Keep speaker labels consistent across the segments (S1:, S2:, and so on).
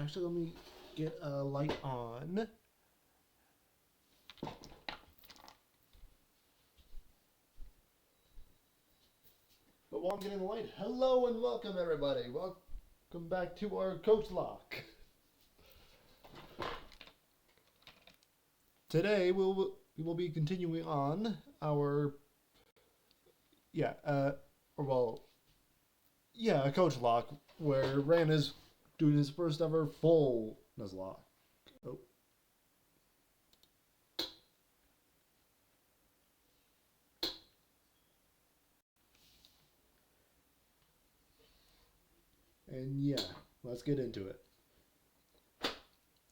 S1: Actually, let me get a light on. But while I'm getting the light, hello and welcome everybody. Welcome back to our Coach Lock. Today we will be continuing on our a Coach Lock where Ran is doing his first ever full nuzlocke. Oh. And yeah, let's get into it.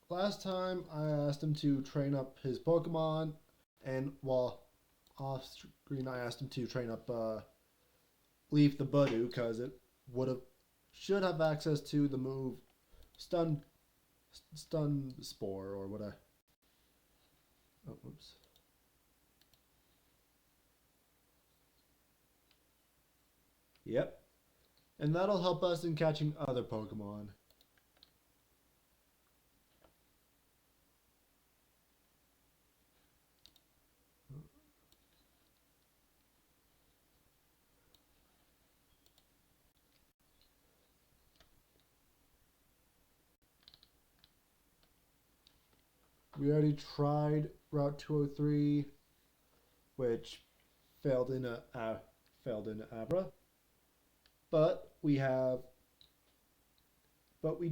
S1: Last time I asked him to train up his Pokemon, and while off screen I asked him to train up Leaf the Budu because it should have access to the move Stun Spore or whatever. Oh, whoops. Yep. And that'll help us in catching other Pokemon. We already tried Route 203, which failed in Abra. But we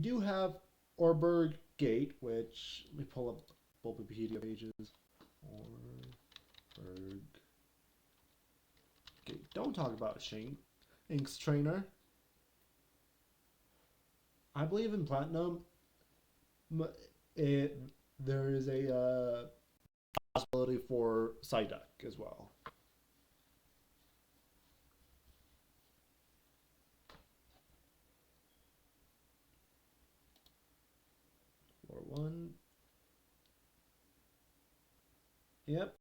S1: do have Orberg Gate, which let me pull up Bulbapedia pages. Orberg Gate. Don't talk about Shane Ink's trainer. I believe in Platinum, there is a possibility for Psyduck as well. Floor 1. Yep.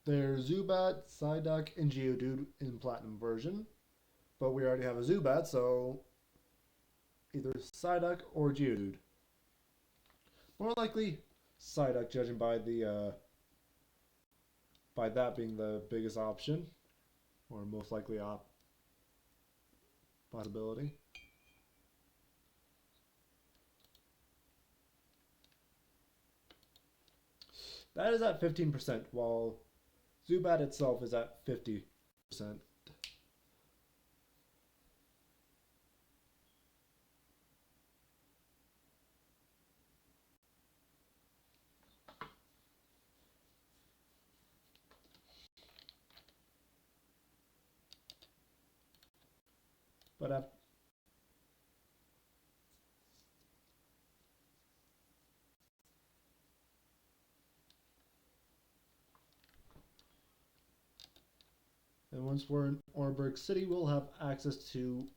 S1: There's Zubat, Psyduck, and Geodude in Platinum version. But we already have a Zubat, so either Psyduck or Geodude. More likely Psyduck, judging by by that being the biggest option, or most likely possibility. That is at 15%, while Zubat itself is at 50%. But and once we're in Orberg City, we'll have access to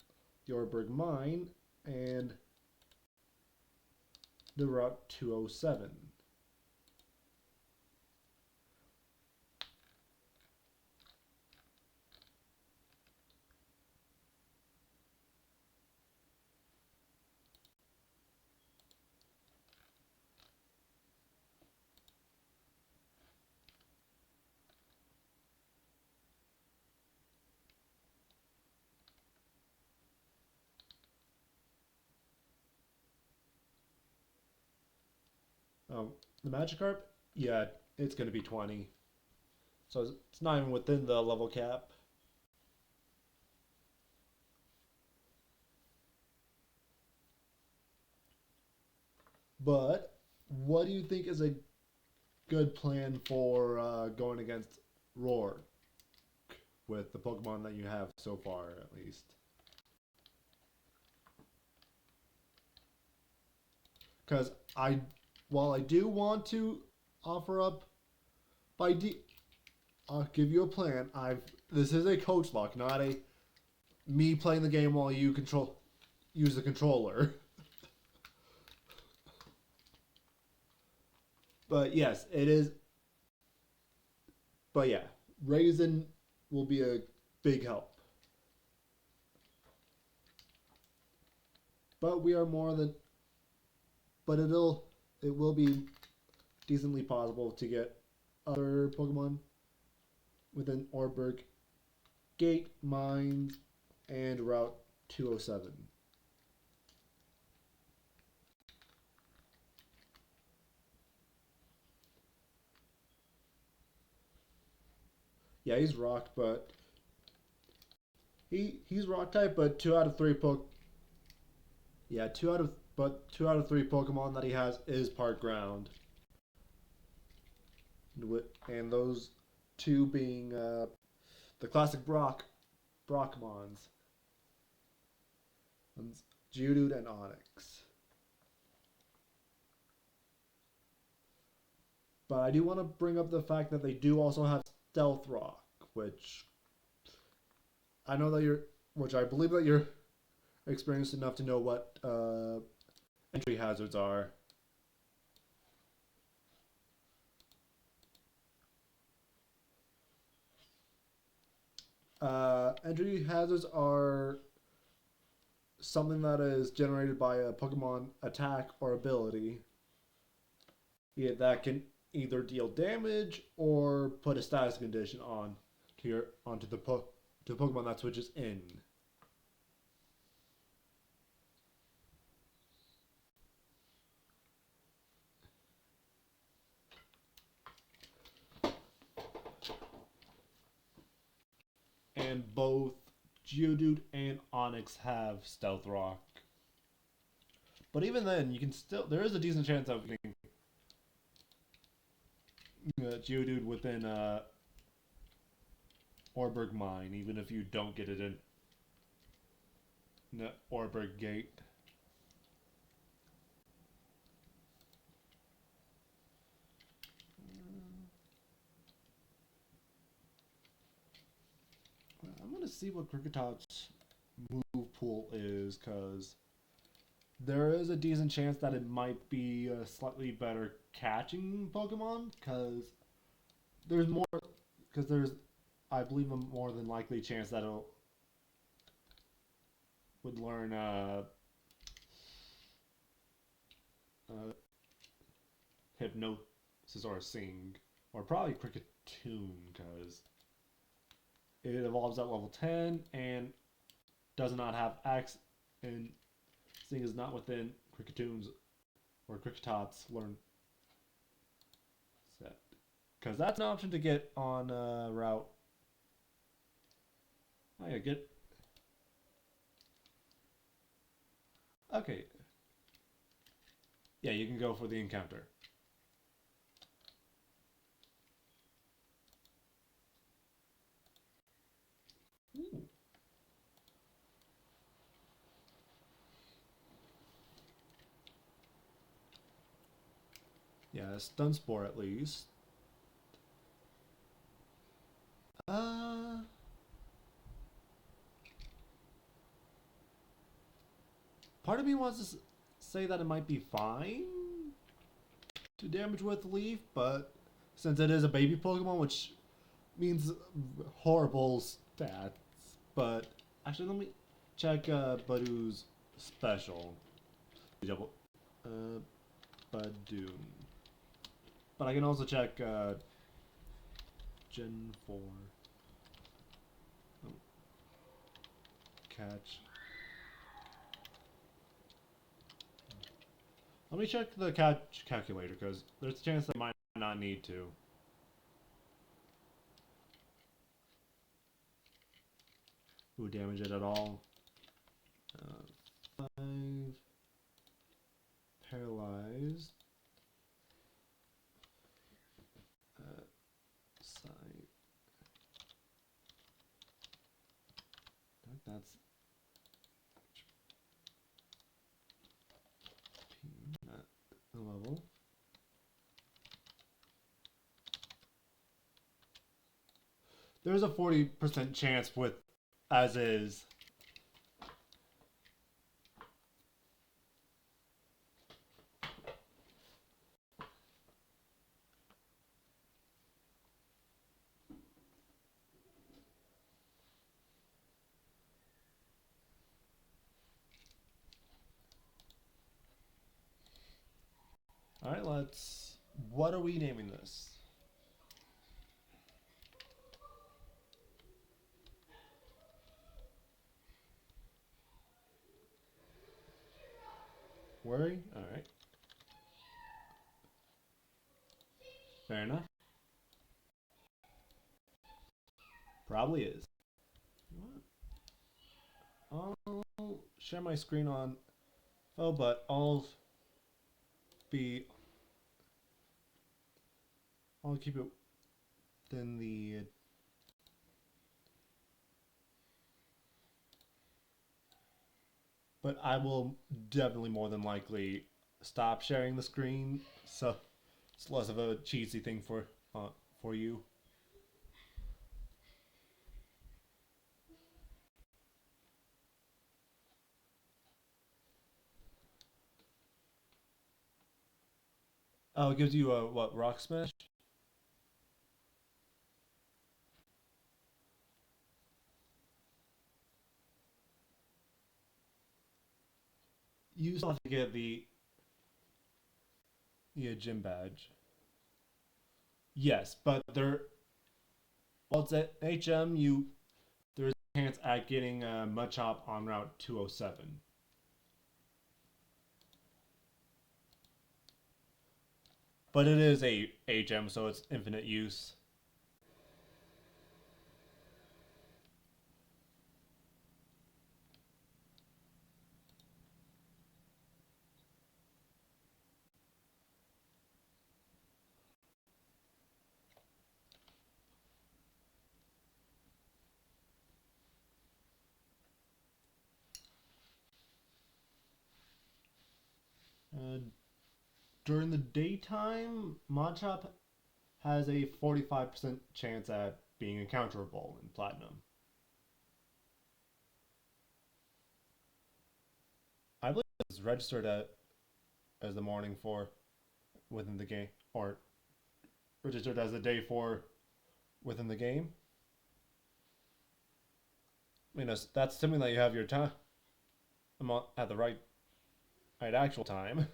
S1: the Orberg Mine and the Route 207. The Magikarp, yeah, it's going to be 20. So it's not even within the level cap. But what do you think is a good plan for going against Roar with the Pokemon that you have so far, at least? Because while I do want to offer up I'll give you a plan. This is a coach lock, not a me playing the game while you use the controller. But yes, it is. But yeah, Raisin will be a big help. but we are more than. But it will be decently possible to get other Pokemon within Orberg Gate, Mines, and Route 207. Yeah, he's rock, but he's rock type, but two out of three Pokemon that he has is part ground, and those two being the classic Brockmons, Geodude and Onix. But I do want to bring up the fact that they do also have Stealth Rock, which I know that which I believe that you're experienced enough to know what entry hazards are. Entry hazards are something that is generated by a Pokemon attack or ability. Yeah, that can either deal damage or put a status condition onto the Pokemon that switches in. And both Geodude and Onix have Stealth Rock. But even then, there is a decent chance of getting Geodude within Orberg Mine, even if you don't get it in the Orberg Gate. I'm gonna see what Cricketop's move pool is, because there is a decent chance that it might be a slightly better catching Pokemon, because there's I believe a more than likely chance that it would learn Hypnosis or Sing, or probably Cricketune, because it evolves at level 10 and does not have X, and Sing is not within Cricketoone's or Cricketop's learn set. Because that's an option to get on route. Oh yeah, get. Okay. Yeah, you can go for the encounter. Ooh. Yeah, Stun Spore at least. Uh, Part of me wants to say that it might be fine to damage with Leaf, but since it is a baby Pokemon, which means horrible stats. But actually, let me check Badoo's special. Double, Badoon. But I can also check Gen 4. Oh. Catch. Let me check the catch calculator, because there's a chance that I might not need to. Ooh, damage it at all. 5. Paralyzed. Side. That's the level. There's a 40% chance with as is. Alright, let's... What are we naming this? Worry? Alright. Fair enough. Probably is. What? I'll share my screen on... Oh, but I'll be... I'll keep it within the... But I will definitely more than likely stop sharing the screen, so it's less of a cheesy thing for you. Oh, it gives you a what, rock smash? You still have to get the gym badge. Yes, but there, well, it's at HM. There's a chance at getting a Mudchop on Route 207. But it is a HM, so it's infinite use. Uh, During the daytime, Mudchop has a 45% chance at being encounterable in Platinum. I believe it's registered as the morning for within the game, or registered as the day for within the game. I mean, that's assuming that you have your time at the right actual time.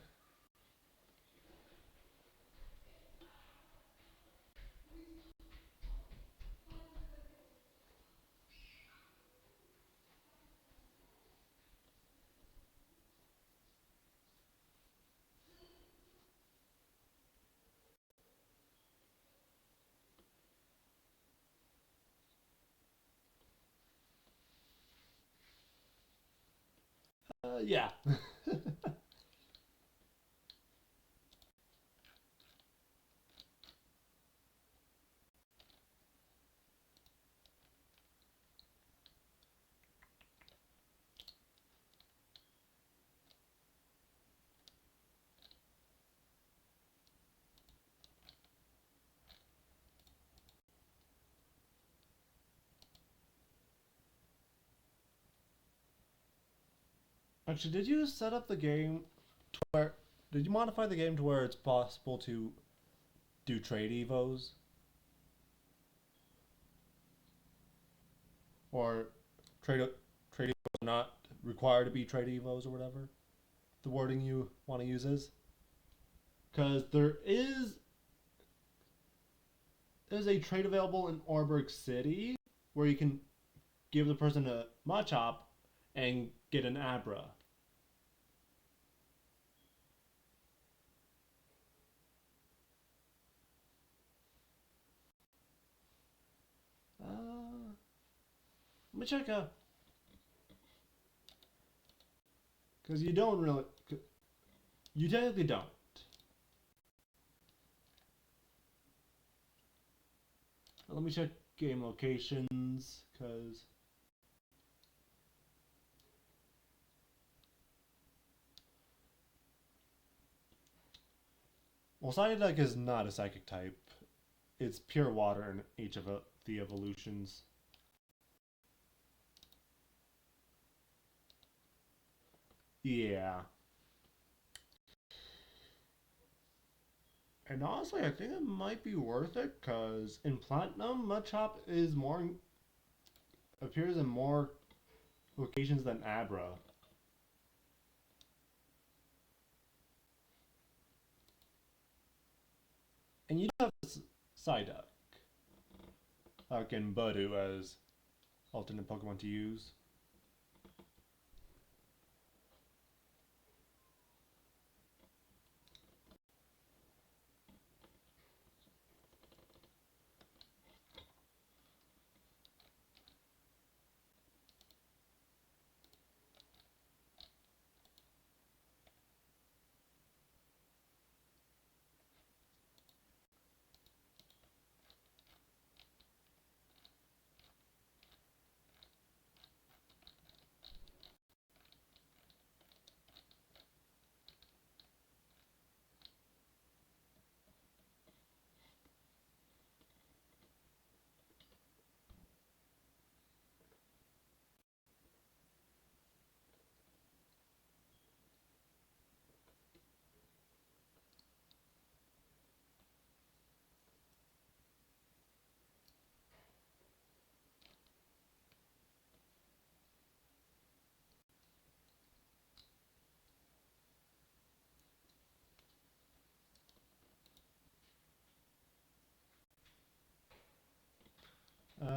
S1: Yeah. Actually, did you set up the game to where? Did you modify the game to where it's possible to do trade evos, or trade evos are not required to be trade evos or whatever the wording you want to use is? Because there's a trade available in Orberg City where you can give the person a Machop and get an Abra. Let me check out. Because you don't really. You technically don't. Let me check game locations, because. Well, Psyduck is not a psychic type. It's pure water in each of the evolutions. Yeah. And honestly, I think it might be worth it because in Platinum, Mudchop is more appears in more locations than Abra. And you do have this Psyduck, and Budu as alternate Pokemon to use.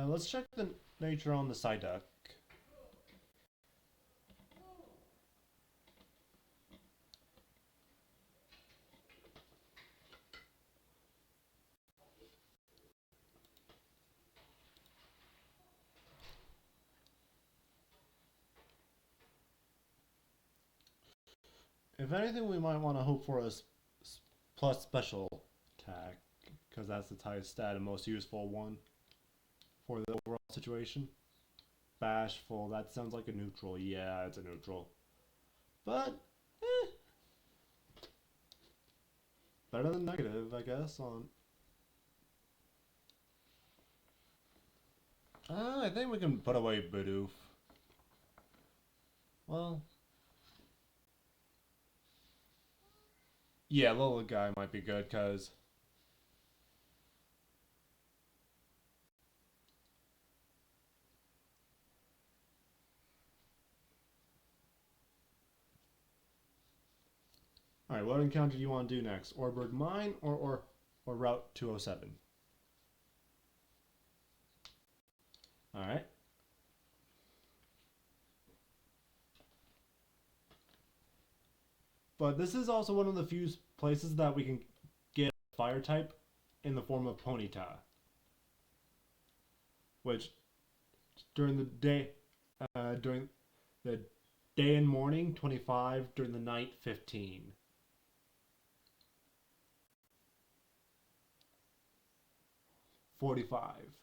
S1: Let's check the nature on the Psyduck. If anything, we might want to hope for a plus special attack, because that's the highest stat and most useful one for the overall situation. Bashful, that sounds like a neutral. Yeah, it's a neutral. But, better than negative, I guess, on... I think we can put away Bidoof. Well... Yeah, little guy might be good, because... Alright, what encounter do you want to do next? Orbird Mine or Route 207? Alright. But this is also one of the few places that we can get a fire type in the form of Ponyta. Which, during the day, during the day and morning, 25, during the night, 15. $45.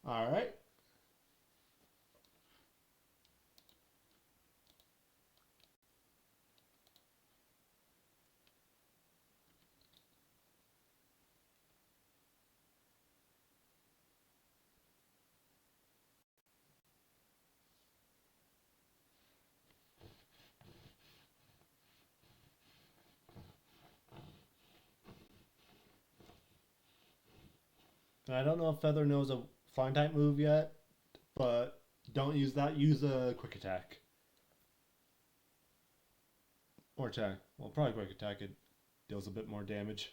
S1: Alright. I don't know if Feather knows a flying type move yet, but don't use that. Use a quick attack. Or attack. Well, probably quick attack. It deals a bit more damage.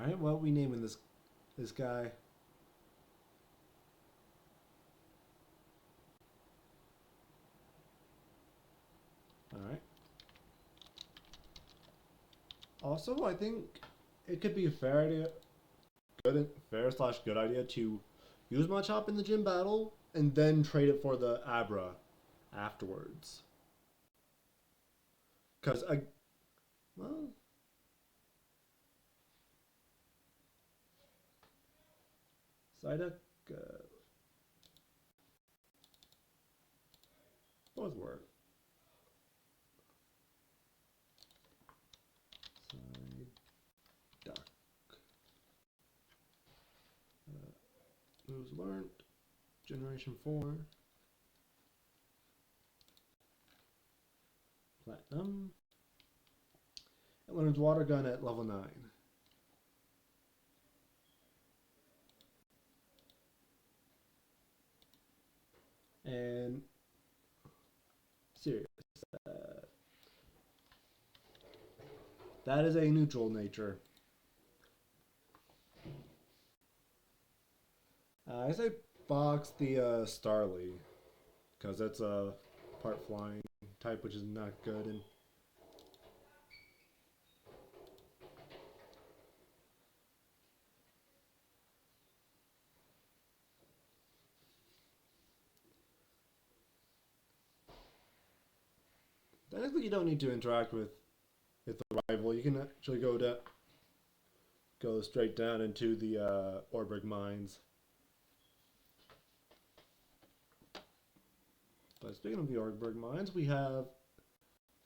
S1: Alright, what are we naming this guy? Alright. Also, I think it could be a fair idea, fair slash good idea to use Machop in the gym battle and then trade it for the Abra. afterwards. Because, well, Psyduck, both work. Psyduck. Moves learned. Generation 4. Platinum. It learns Water Gun at level 9. And serious. That is a neutral nature. I say box the Starly, because it's a part flying type, which is not good. And technically, you don't need to interact with the rival. You can actually go straight down into the Orberg mines. But speaking of the Orberg mines, we have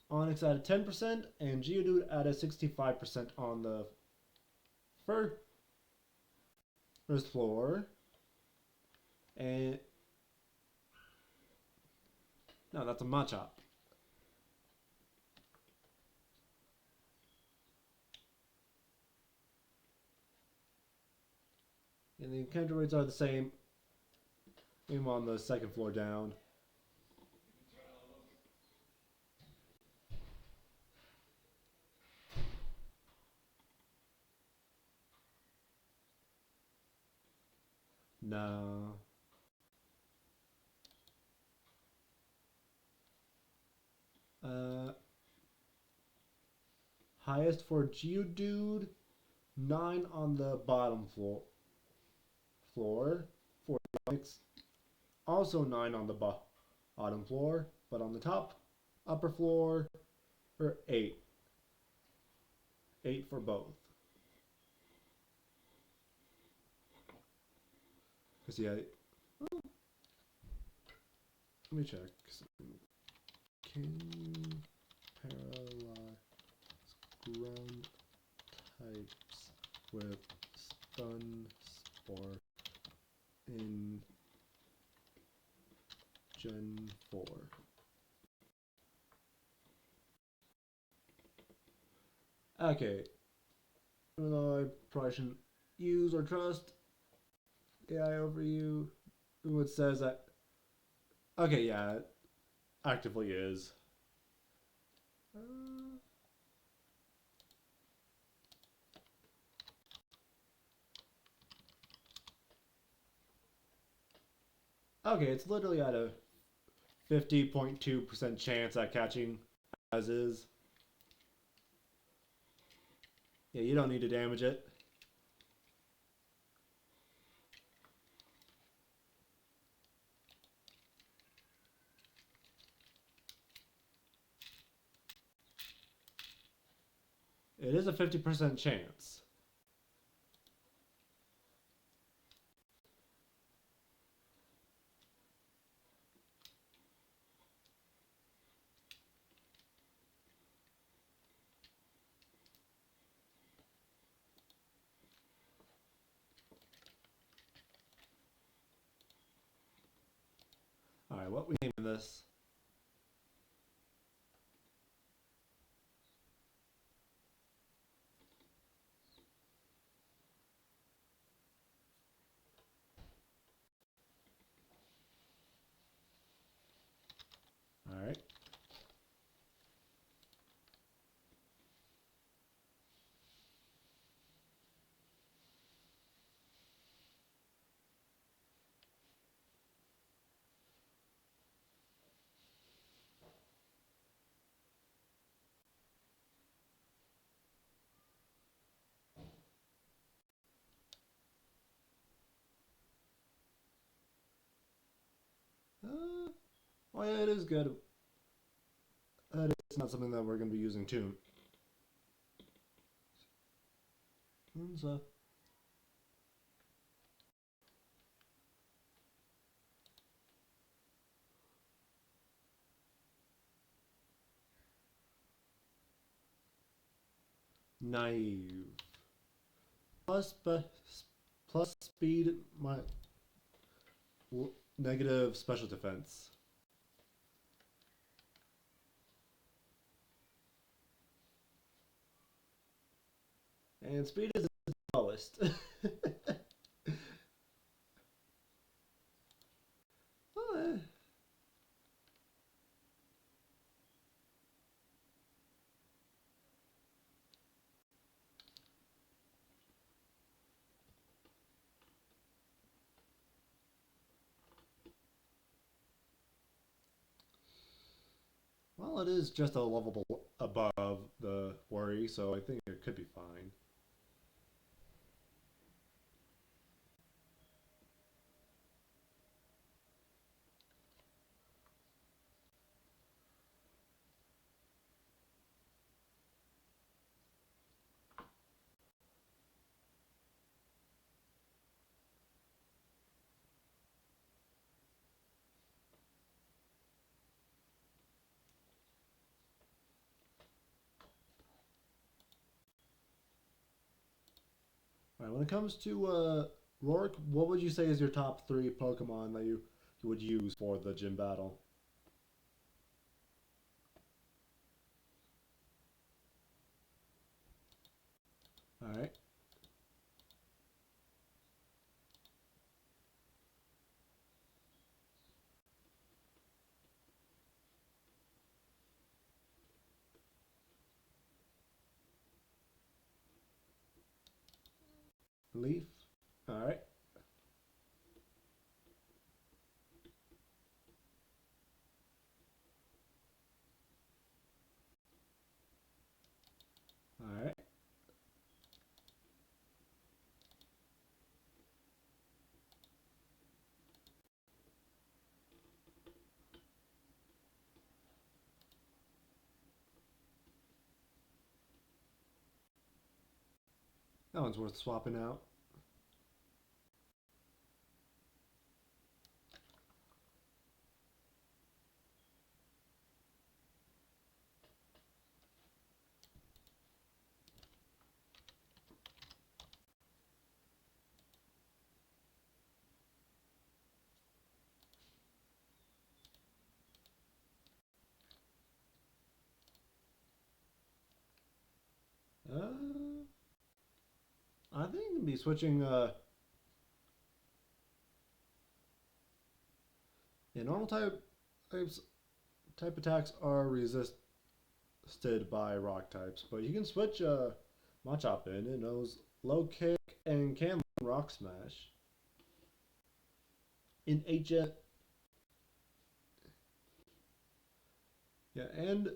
S1: Onyx at a 10% and Geodude at a 65% on the first floor. And no, that's a Machop. And the encounter rates are the same, even on the second floor down. No. Highest for Geodude, 9 on the bottom floor. For Onyx, also 9 on the bottom floor, but on the upper floor, or 8. 8 for both. Because yeah, let me check. Can you paralyze ground types with stun spore in Gen 4? Okay. Even though I probably shouldn't use or trust AI over you, it says that. Okay, yeah, it actively is. Okay, it's literally at a 50.2% chance at catching as is. Yeah, you don't need to damage it. It is a 50% chance. Alright, what we name this? Alright. Oh yeah, it is good. It's not something that we're going to be using too. So, naive. Plus speed, my negative special defense. And speed is the lowest. Well, it is just a level above the worry, so I think it could be fine. All right, when it comes to Rourke, what would you say is your top three Pokemon that you would use for the gym battle? All right, Leaf. All right, all right. That one's worth swapping out. Uh, I think I'll be switching. Yeah, normal types type attacks are resisted by rock types, but you can switch Machop in. It knows low kick and can rock smash. In HM, yeah, and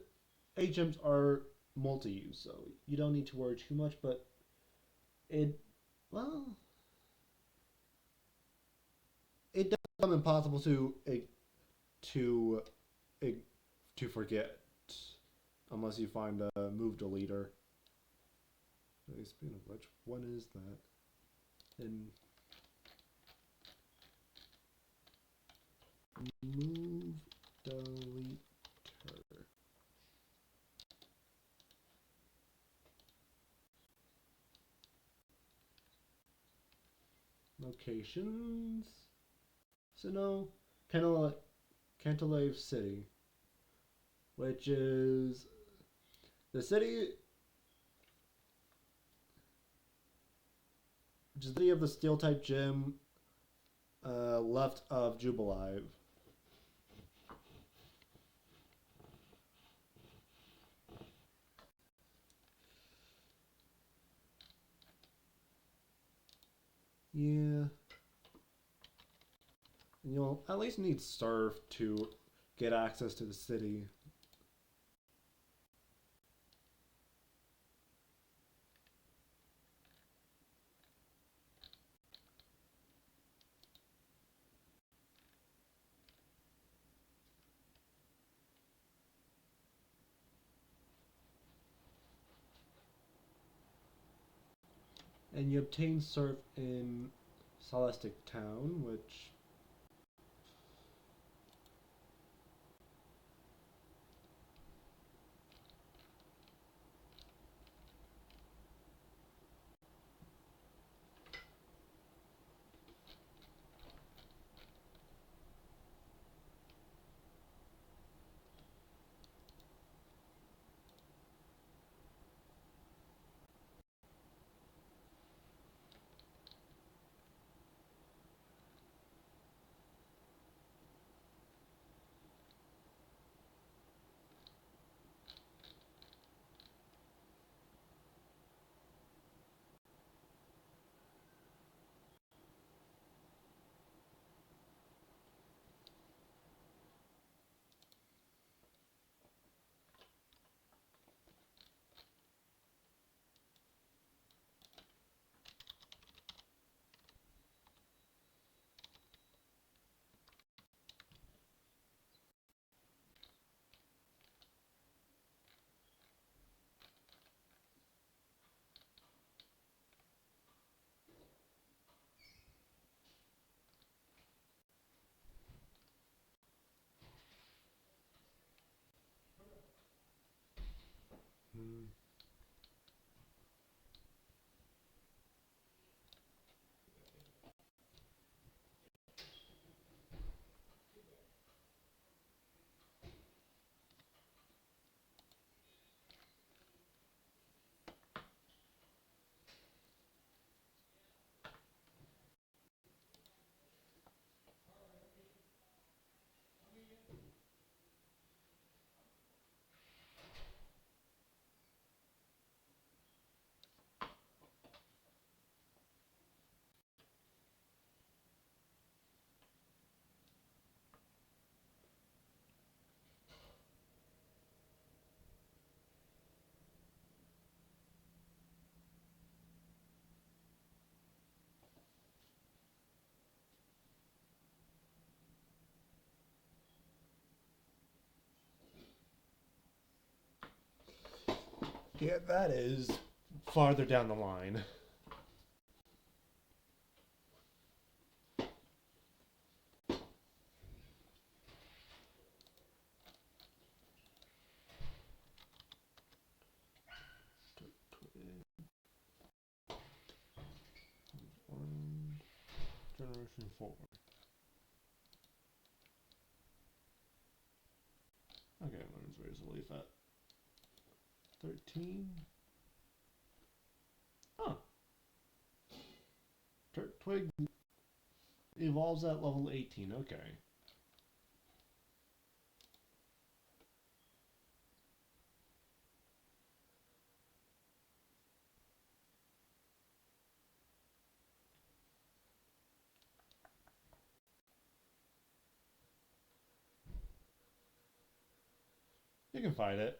S1: HMs are multi-use, so you don't need to worry too much. But it, well, it does become impossible to to forget unless you find a move deleter. Speaking of which, what is that? In move deleter. Locations. So no, Cantalave City, which is the city, which is the city of the Steel type gym left of Jubilive. Yeah, and you'll at least need Surf to get access to the city. and you obtain surf in Celestic Town, which yeah, that is farther down the line. One generation forward. Okay, where's the leaf at? 13. Huh. Twig evolves at level 18. Okay. You can fight it.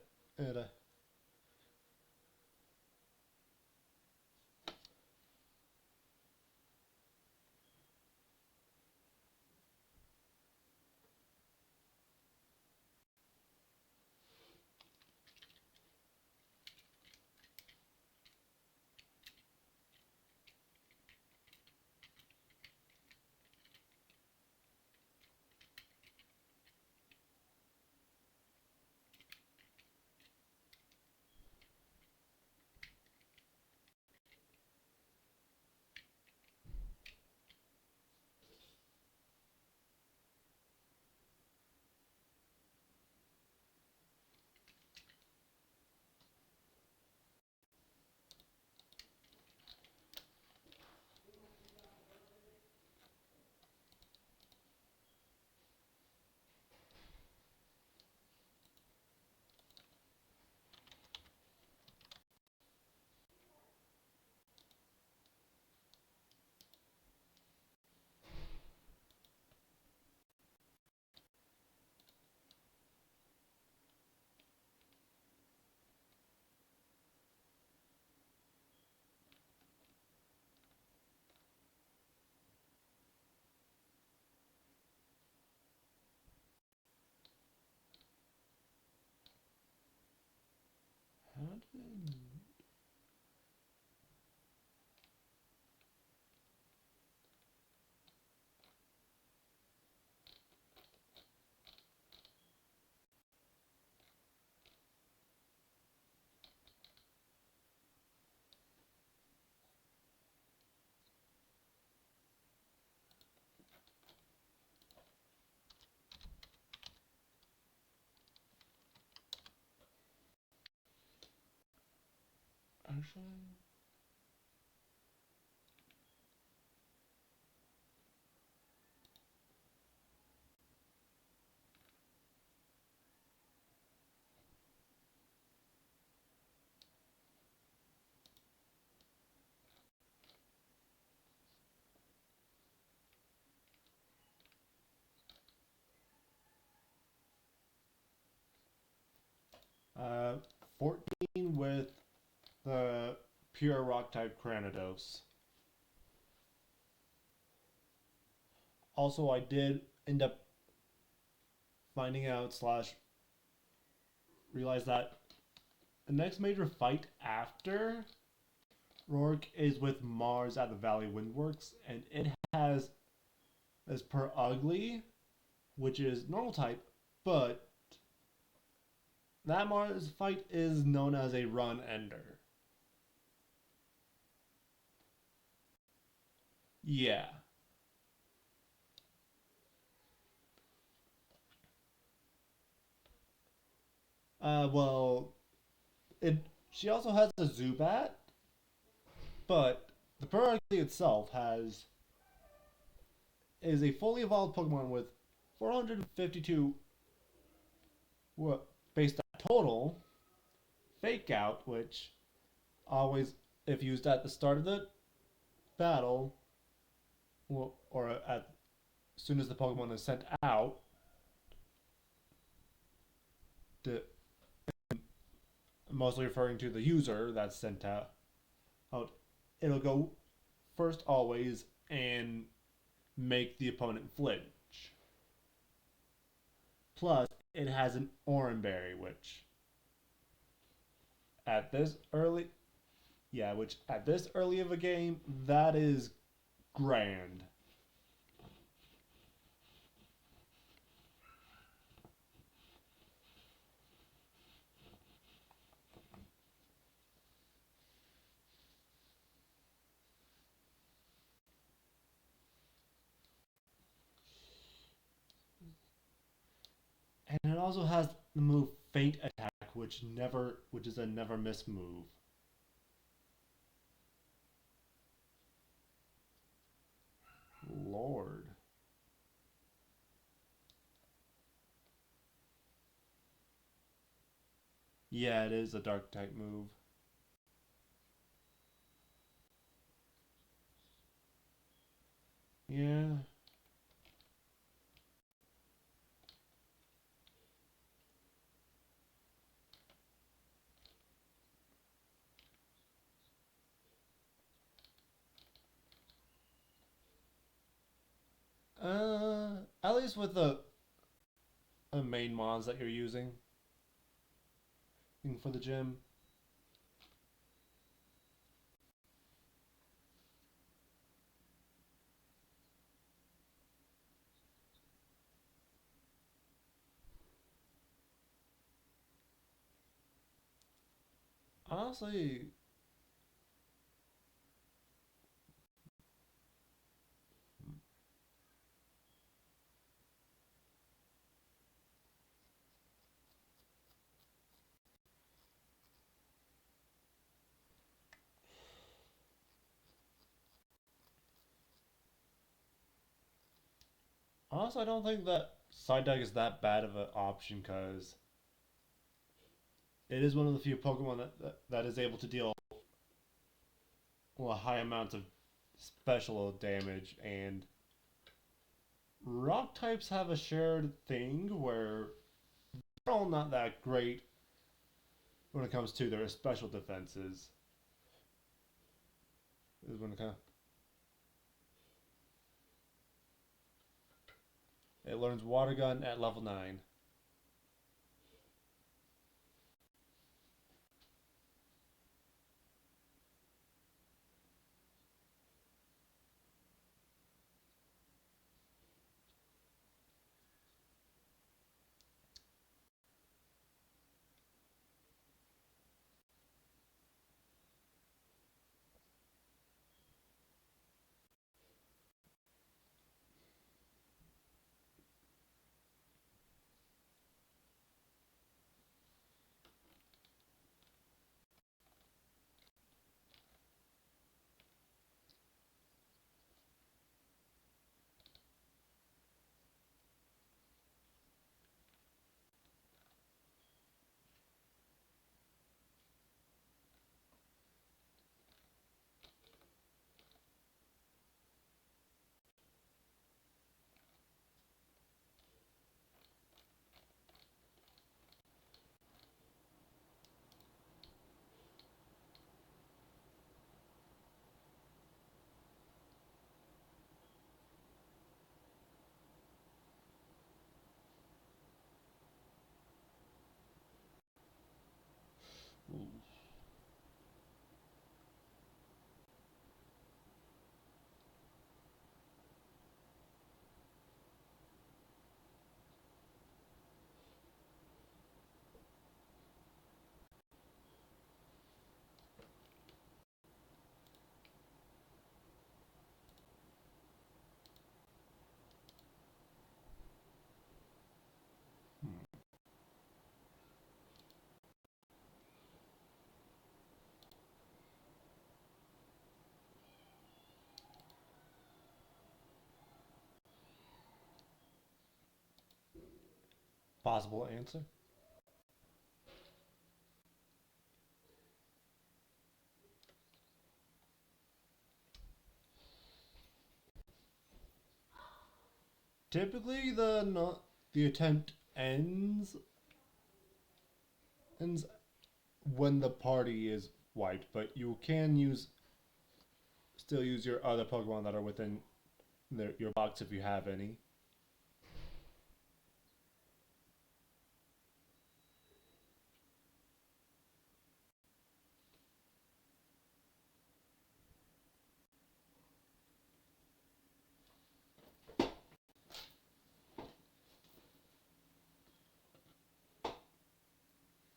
S1: Actually, uh, 14 with the pure rock type Cranidos. Also, I did end up finding out slash realize that the next major fight after Rourke is with Mars at the Valley Windworks, and it has as per ugly, which is normal type, but that Mars fight is known as a run ender. Yeah. Well, it she also has a Zubat, but the Perugly itself has is a fully evolved Pokemon with 452 base total. Fake Out, which always, if used at the start of the battle, or as soon as the Pokemon is sent out, to, mostly referring to the user that's sent out, it'll go first always and make the opponent flinch. Plus, it has an Oranberry, which at this early, yeah, which at this early of a game, that is grand. And it also has the move Feint Attack, which is a never miss move. Lord. Yeah, it is a dark type move. Yeah. At least with the main mons that you're using for the gym. Honestly, I don't think that side deck is that bad of an option because it is one of the few Pokemon that is able to deal high amounts of special damage, and rock types have a shared thing where they're all not that great when it comes to their special defenses. Is when it learns Water Gun at level 9. Ooh. Possible answer? Typically, the attempt ends when the party is wiped, but you can still use your other Pokemon that are within your box if you have any.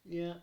S1: Yeah.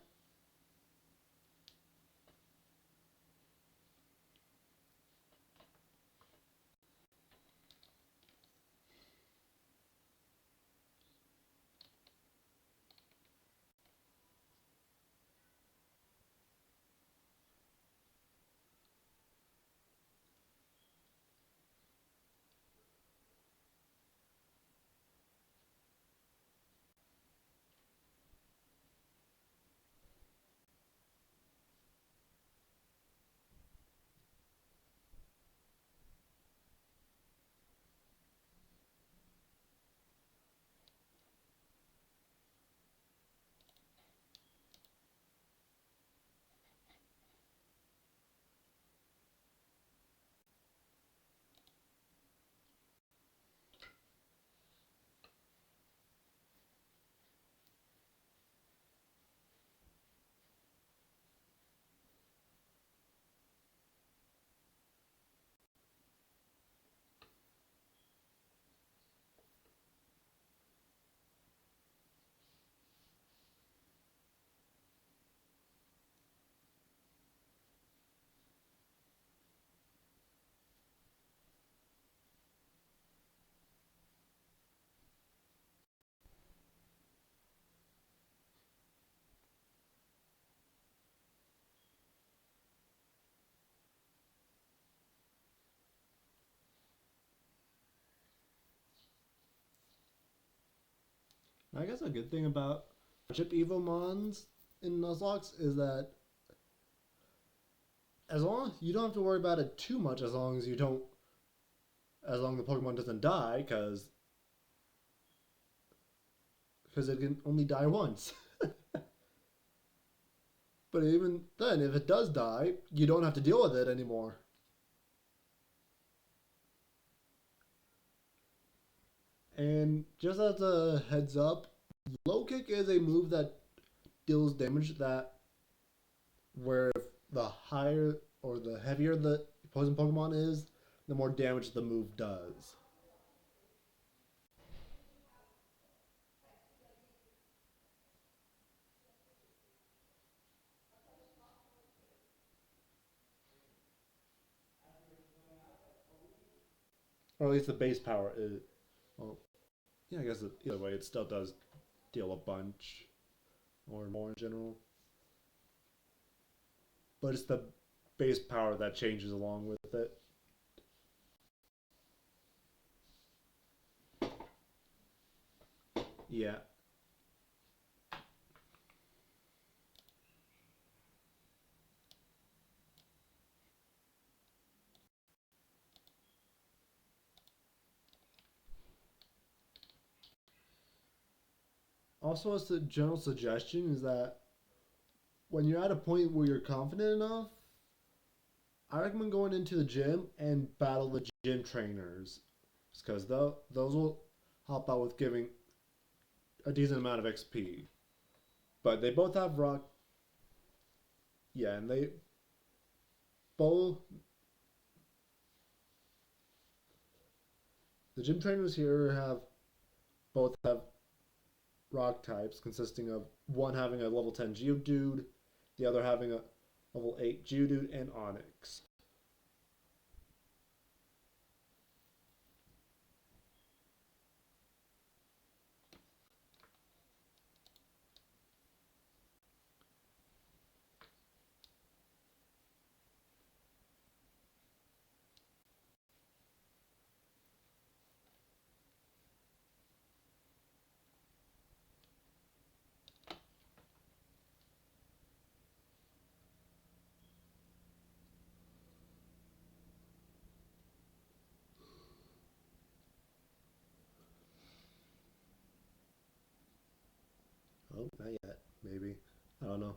S1: I guess a good thing about chip Evomons in Nuzlocke is that as long you don't have to worry about it too much as long as you don't as long as the Pokemon doesn't die because it can only die once. But even then, if it does die, you don't have to deal with it anymore. And just as a heads up, low kick is a move that deals damage that where the higher or the heavier the opposing Pokemon is, the more damage the move does. Or at least the base power is. Well, yeah, I guess either way, it still does deal a bunch or more in general. But it's the base power that changes along with it. Yeah. Also, as a general suggestion is that when you're at a point where you're confident enough, I recommend going into the gym and battle the gym trainers, because those will help out with giving a decent amount of XP. But they both have rock. Yeah, and they both the gym trainers here have both have rock types, consisting of one having a level 10 Geodude, the other having a level 8 Geodude and Onyx. Oh, not yet. Maybe. I don't know.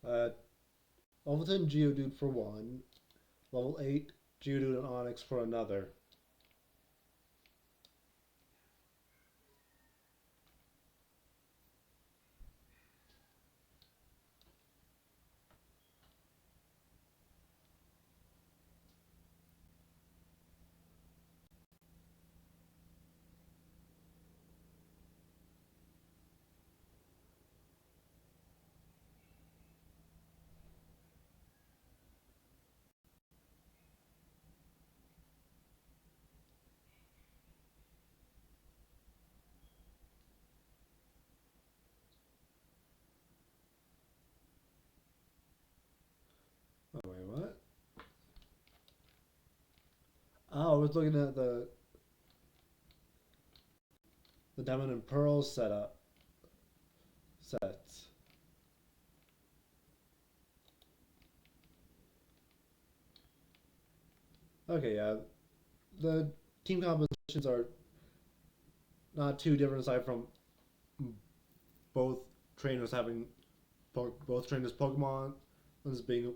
S1: Uh, Level 10 Geodude for one, level 8 Geodude and Onyx for another. Oh, wait, what? Oh, I was looking at the Diamond and Pearl setup sets. Okay, yeah. The team compositions are not too different aside from both trainers having both trainers Pokemon as being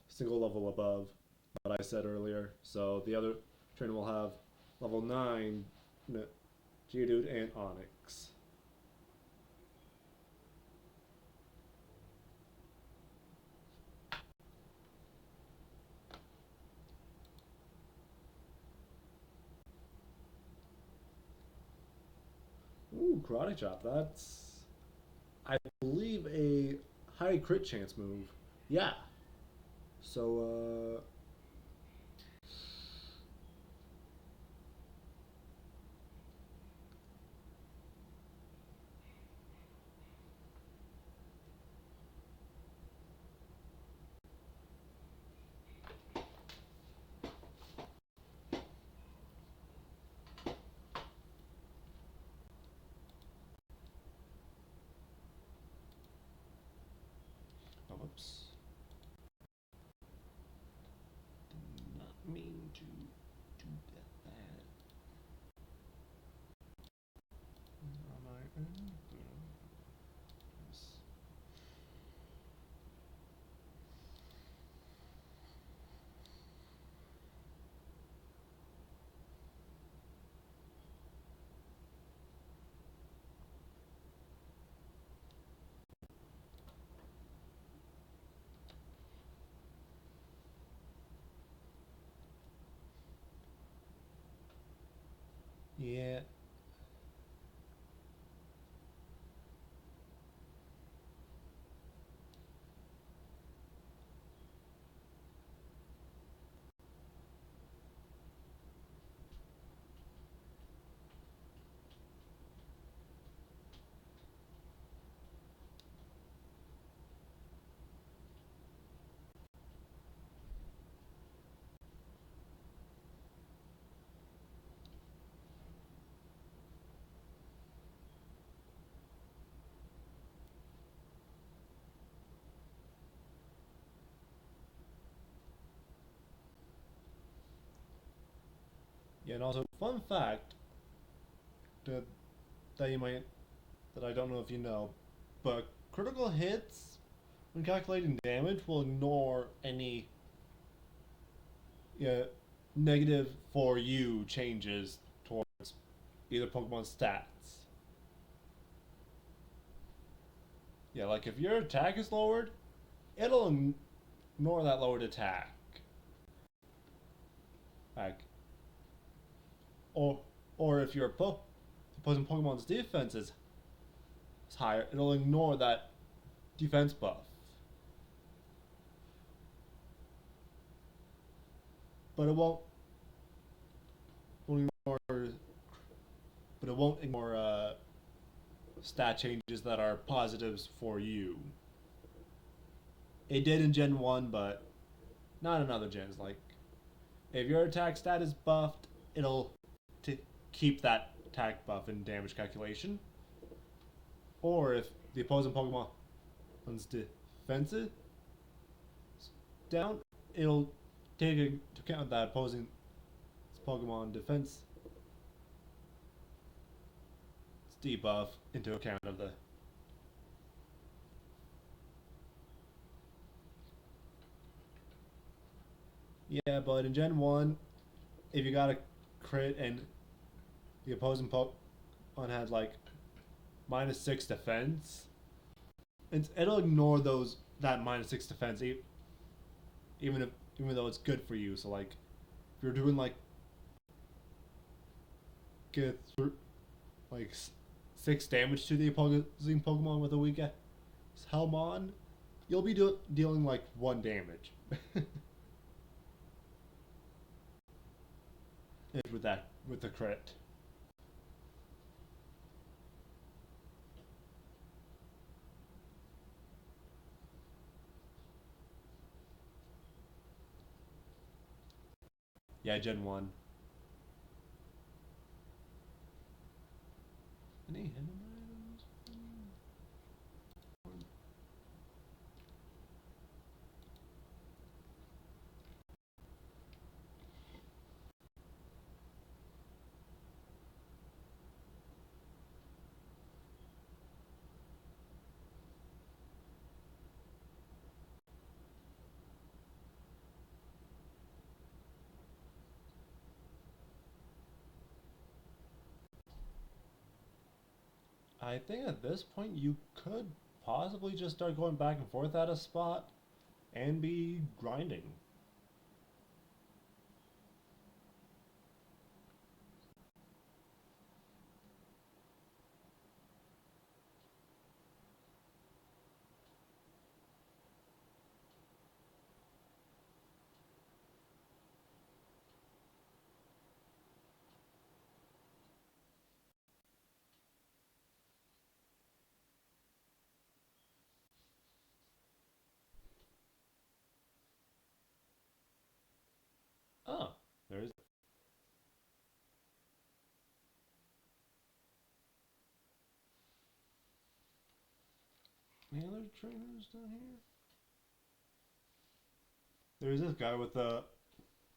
S1: single level above what I said earlier. So the other trainer will have level 9 Geodude and Onyx. Ooh, Karate Chop. That's, I believe, a high crit chance move. Yeah. So, oops. Yeah. Yeah, and also fun fact that that you might that I don't know if you know, but critical hits when calculating damage will ignore any yeah, negative for you changes towards either Pokemon stats. Yeah, like if your attack is lowered, it'll ignore that lowered attack. Like, or or if your opposing Pokemon's defense is higher, it'll ignore that defense buff. But won't ignore but it won't ignore stat changes that are positives for you. It did in Gen 1, but not in other gens. Like, if your attack stat is buffed, it'll keep that attack buff in damage calculation. Or if the opposing Pokemon's defense is down, it'll take into account that opposing Pokemon defense debuff into account of the. Yeah, but in Gen 1, if you got a crit and the opposing Pokemon had like -6 defense, it'll ignore those that -6 defense even if even though it's good for you. So like if you're doing like get through like 6 damage to the opposing Pokemon with a weak helm on, you'll be dealing like 1 damage with the crit. Yeah, Gen 1. Any hidden items? I think at this point you could possibly just start going back and forth at a spot and be grinding. Oh, there's any other trainers down here? There's this guy with the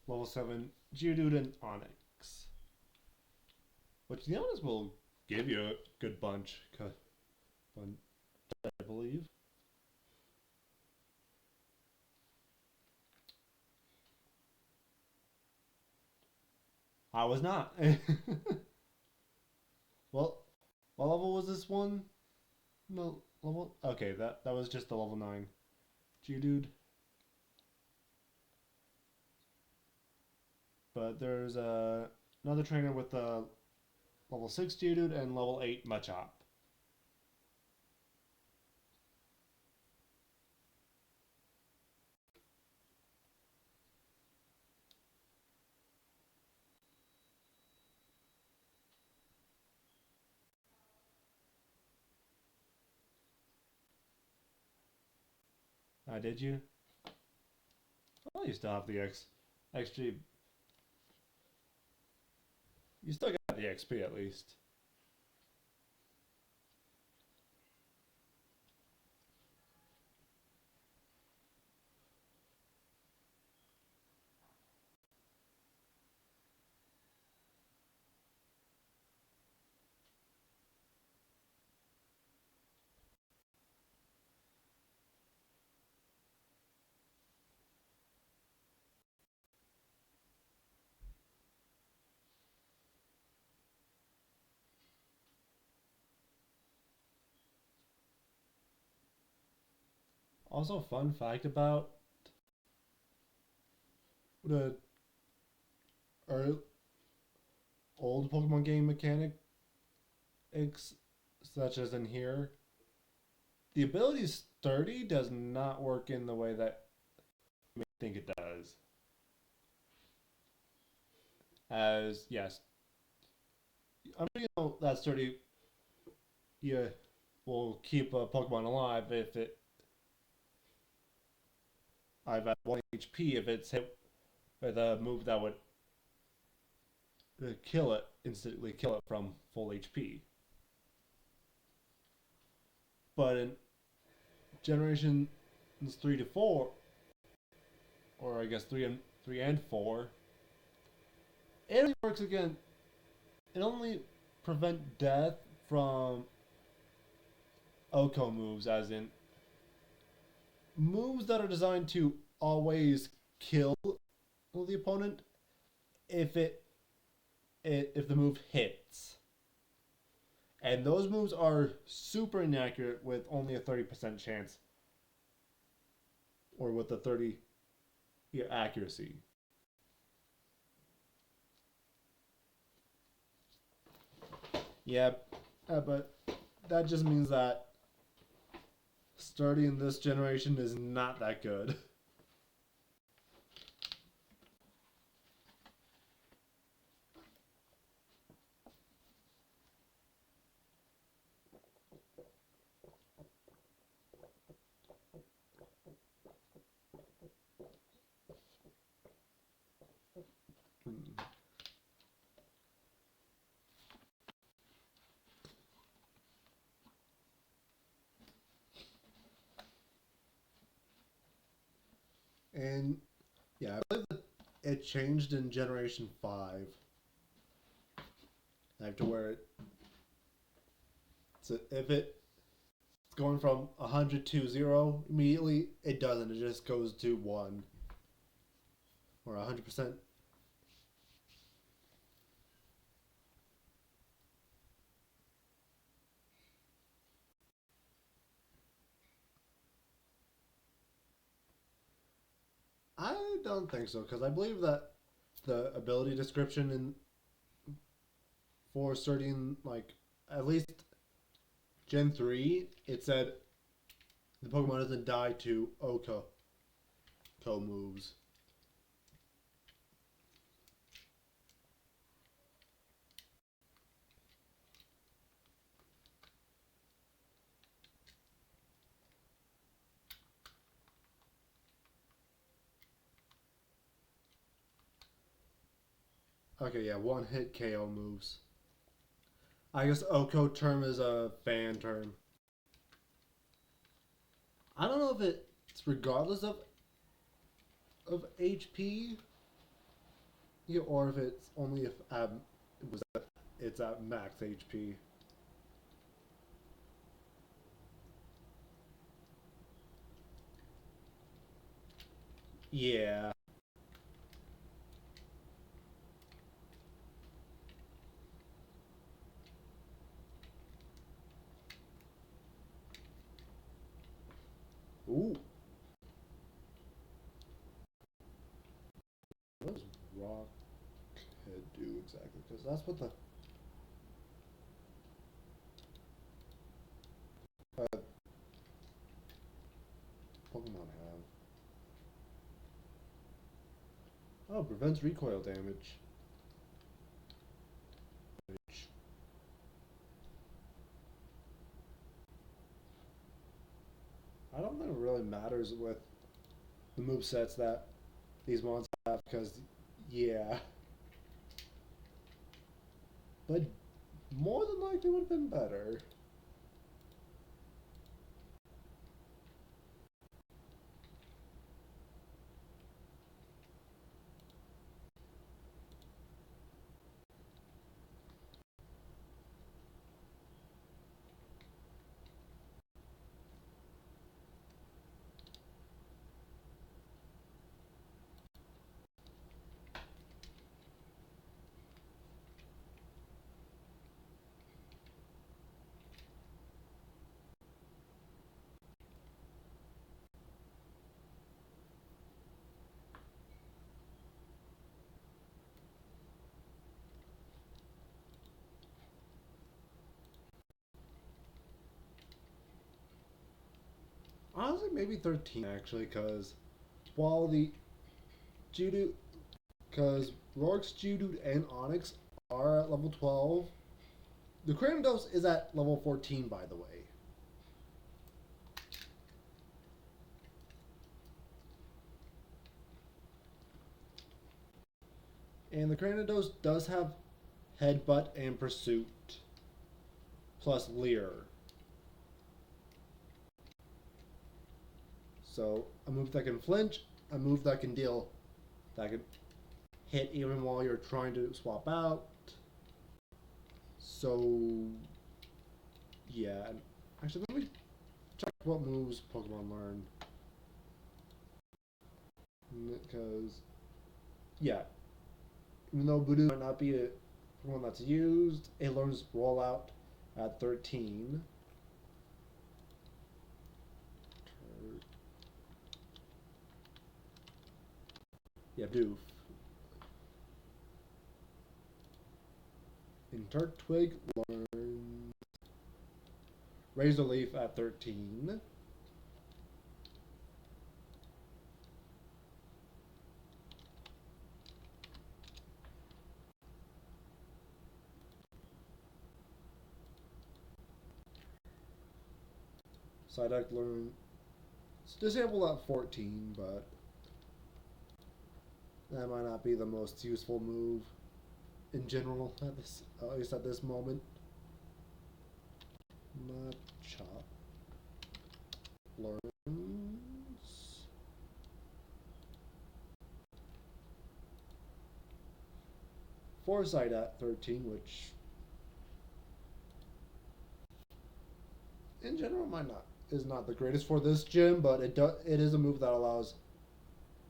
S1: level 7 Geodude and Onyx, which the Onyx will give you a good bunch, I believe. I was not. Well, what level was this one? No level. Okay, that was just the level 9 Geodude. But there's another trainer with the level 6 Geodude, and level 8 Machop. Did you? Well, you still have the XG. You still got the XP at least. Also, fun fact about the early, old Pokemon game mechanics, such as in here, the ability Sturdy does not work in the way that you may think it does. As yes, I'm sure you know that Sturdy, yeah, will keep a Pokemon alive if it I've at 1 HP if it's hit with a move that would kill it instantly, kill it from full HP. But in generations 3 to 4, or I guess three and 4, it only works again. It only prevent death from Oko moves, as in moves that are designed to always kill the opponent if if the move hits. And those moves are super inaccurate with only a 30% chance, or with a 30 accuracy. Yep, but that just means that starting this generation is not that good. And yeah, I believe that it changed in Generation 5. I have to wear it. So if it's going from 100 to 0 immediately, it doesn't. It just goes to 1 or 100%. I don't think so, because I believe that the ability description in for starting like at least Gen 3, it said the Pokemon doesn't die to Oko moves. Okay, yeah, one hit KO moves. I guess Oko term is a fan term. I don't know if it's regardless of HP, yeah, or if it's only if it was it's at max HP. Yeah. Ooh. What does Rockhead do exactly? Because that's what the uh, Pokemon have? Oh, prevents recoil damage. Which I don't think it really matters with the move sets that these mons have because, yeah, but more than likely would have been better. Honestly, maybe 13 actually, because while the Geodude, because Rorik's, Geodude, and Onyx are at level 12, the Cranidos is at level 14, by the way. And the Cranidos does have Headbutt and Pursuit, plus Leer. So a move that can flinch, a move that can deal, that can hit even while you're trying to swap out. So yeah, actually let me check what moves Pokemon learn. Because yeah, even though Voodoo might not be a Pokemon that's used, it learns Rollout at 13. Yeah, Doof. And Turtwig learns Razor Leaf at 13. Psyduck learns Disable at 14, but that might not be the most useful move in general at least at this moment. Machop learns Foresight at 13, which in general might not is not the greatest for this gym, but it is a move that allows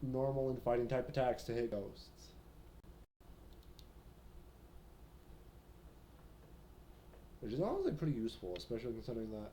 S1: normal and fighting type attacks to hit ghosts. Which is honestly pretty useful, especially considering that.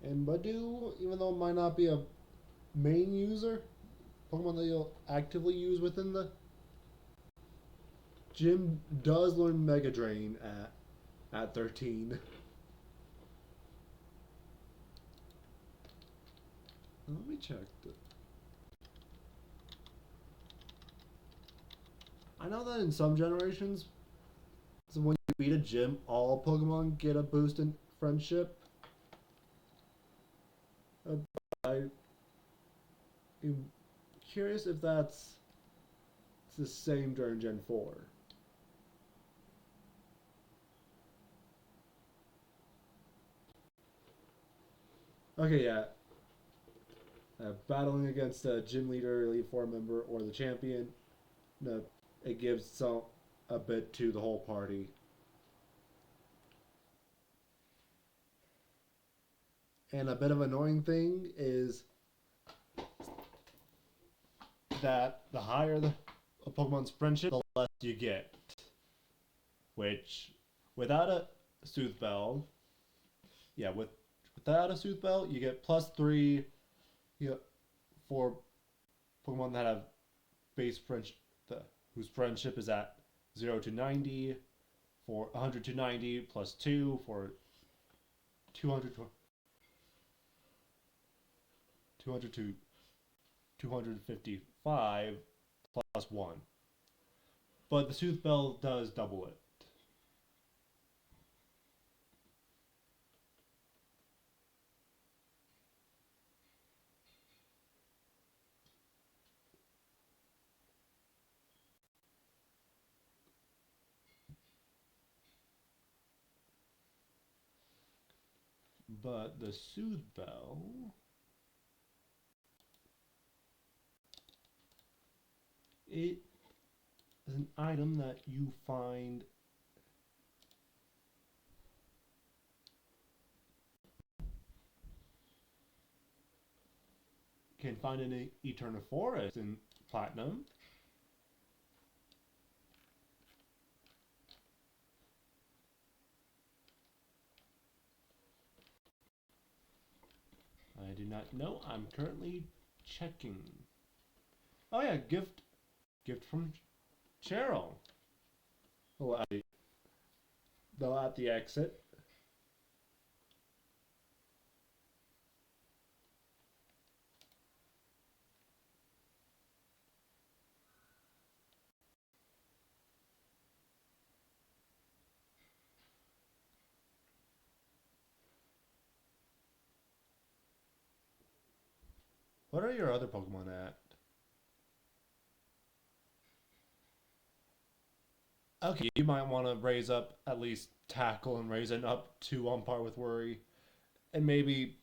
S1: And Badu, even though it might not be a main user, Pokemon that you'll actively use within the gym does learn Mega Drain at 13. Let me check. I know that in some generations, so when you beat a gym, all Pokemon get a boost in friendship. I'm curious if that's the same during Gen 4. Okay, yeah. Battling against a gym leader, Elite Four member, or the champion, no, it gives some a bit to the whole party. And a bit of an annoying thing is that the higher a Pokemon's friendship, the less you get. Which, without a Sooth Bell, yeah, without a Sooth Bell, you get +3, you know, for Pokemon that have base friendship, whose friendship is at 0 to 90, for 100 to 90 +2, for 200 to 200 to 255 +1. But the Sooth Bell does double it. But the Soothe Bell, it is an item that you can find in Eternal Forest in Platinum. I do not know. I'm currently checking. Oh yeah, gift from Cheryl. Oh, though at the exit. What are your other Pokemon at? Okay, you might want to raise up at least Tackle and raise it up to on par with Worry, and maybe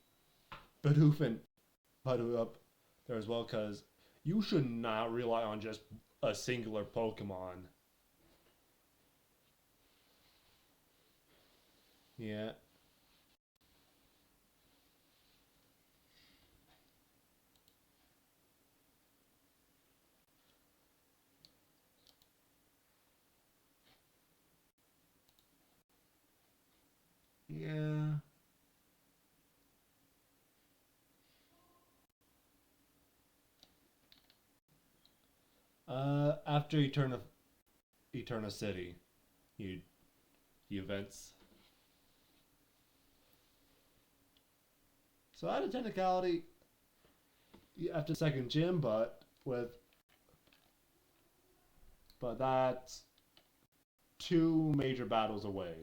S1: Bidoof and Bidoof up there as well, because you should not rely on just a singular Pokemon. Yeah. Yeah. After Eterna City, you the events. So out of technicality, after second gym, but that's two major battles away.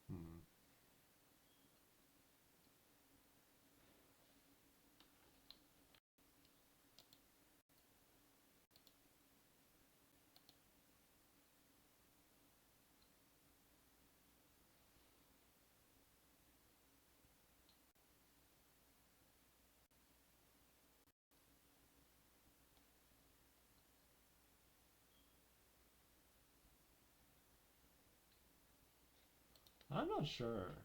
S1: Hmm. I'm not sure.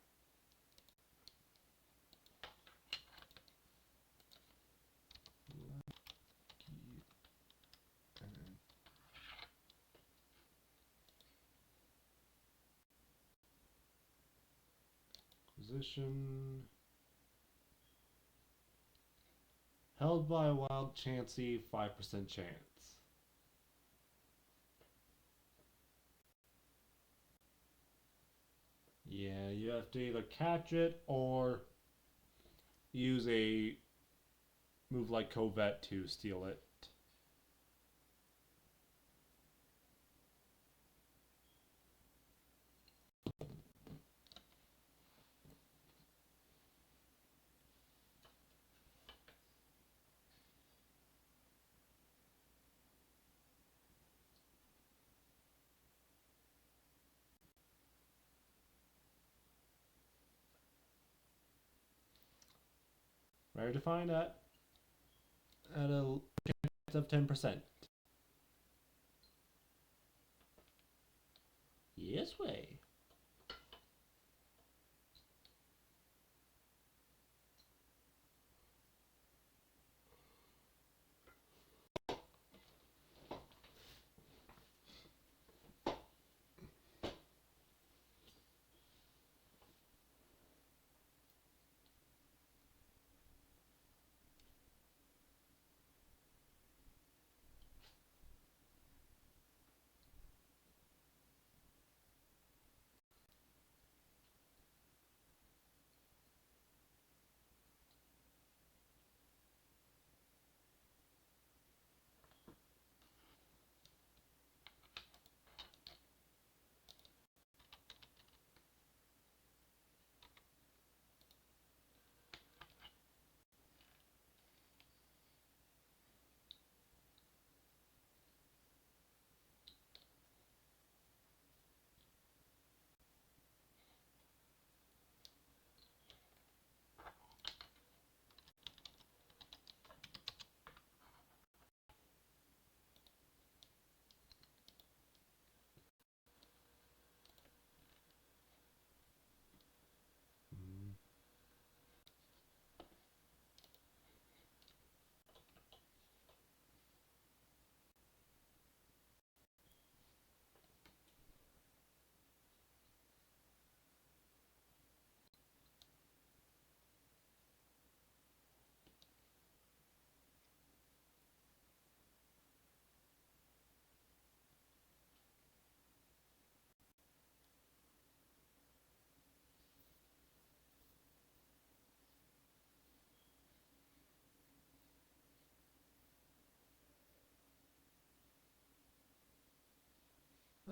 S1: Acquisition held by a wild Chansey, 5% chance. Yeah, yeah. have to either catch it or use a move like Covette to steal it. Rare to find at a chance of 10%. Yes way.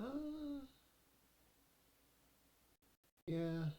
S1: Uh, yeah.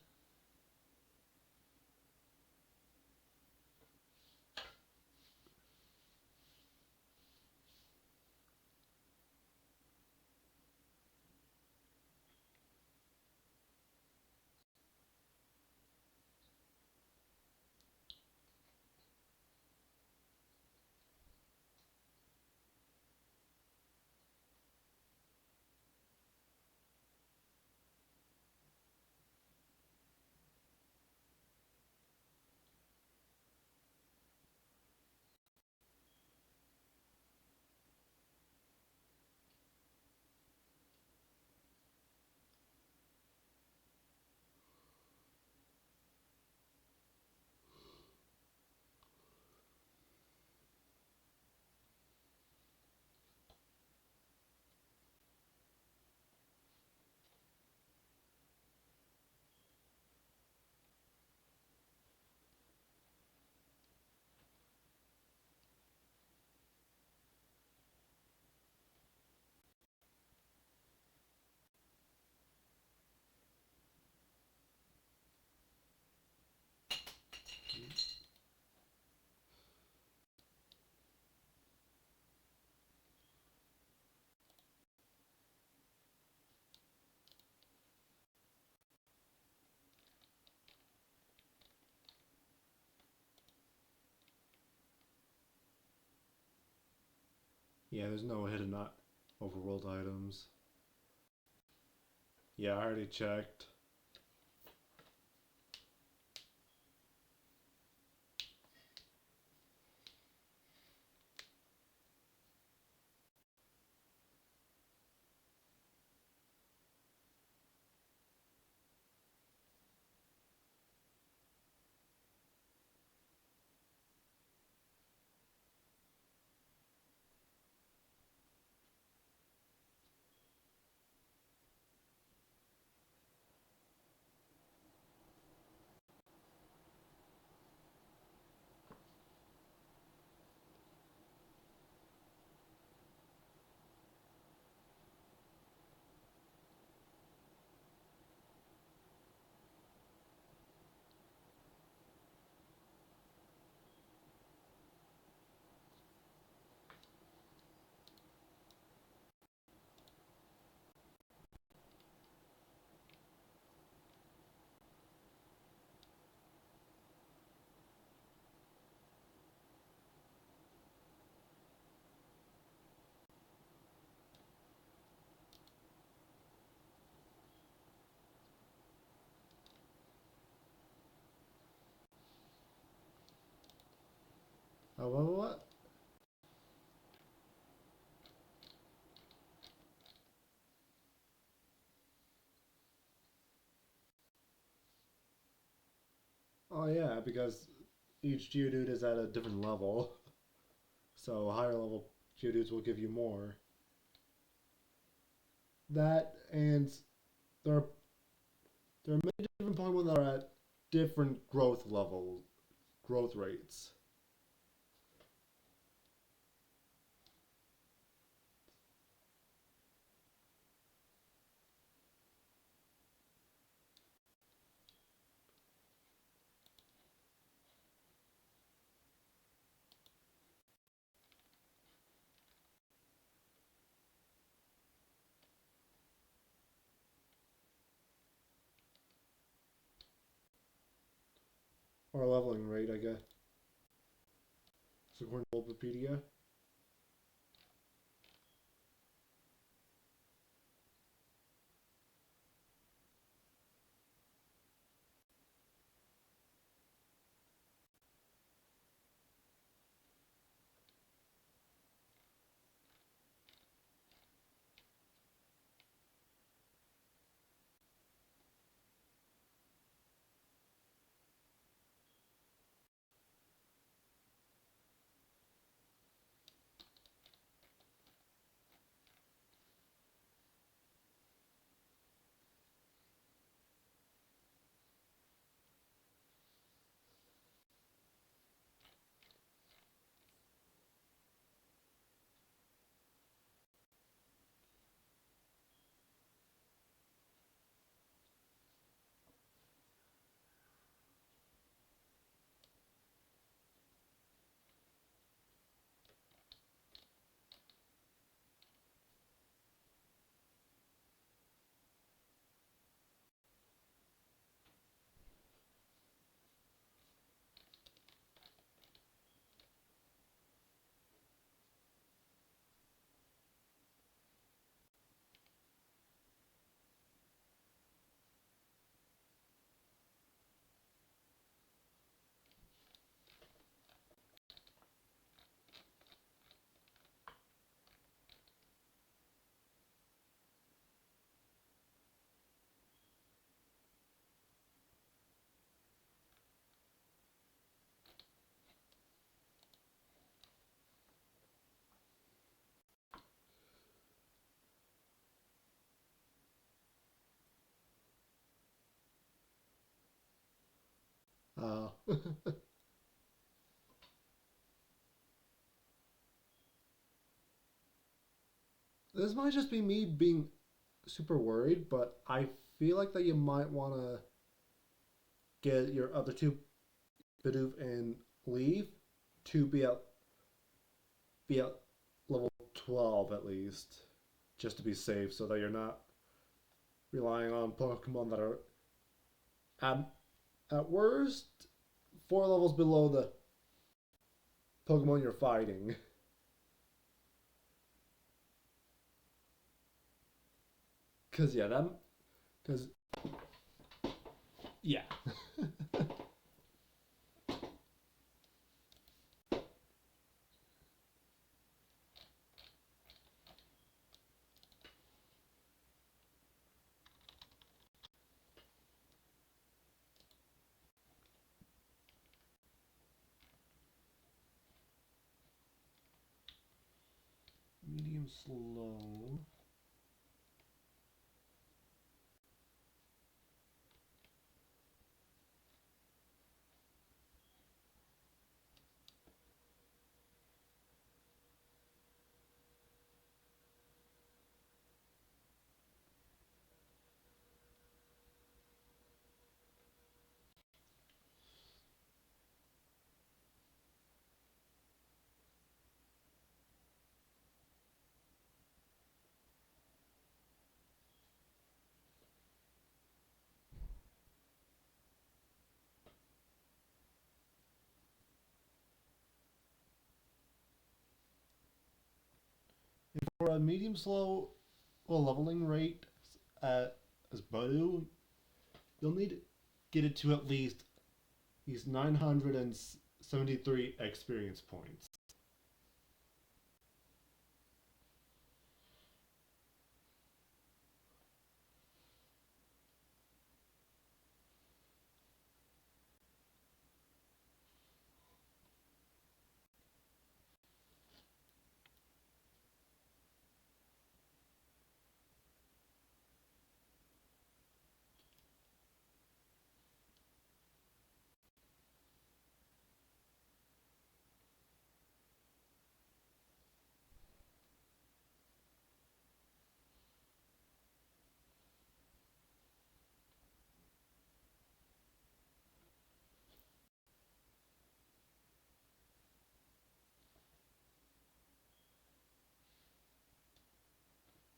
S1: Yeah, there's no hidden overworld items. Yeah, I already checked. What? Oh yeah, because each Geodude is at a different level, so higher level Geodudes will give you more. That and there are there are many different Pokemon that are at different growth levels, growth rates. Or leveling rate, I guess. So according to Wikipedia. Uh, this might just be me being super worried, but I feel like that you might want to get your other two Bidoof and Leave to be at level 12 at least, just to be safe, so that you're not relying on Pokemon that are at, at worst 4 levels below the Pokemon you're fighting. Cause yeah, that cause yeah. Medium slow. For a medium slow leveling rate at as Budu, you'll need to get it to at least 960 73 experience points.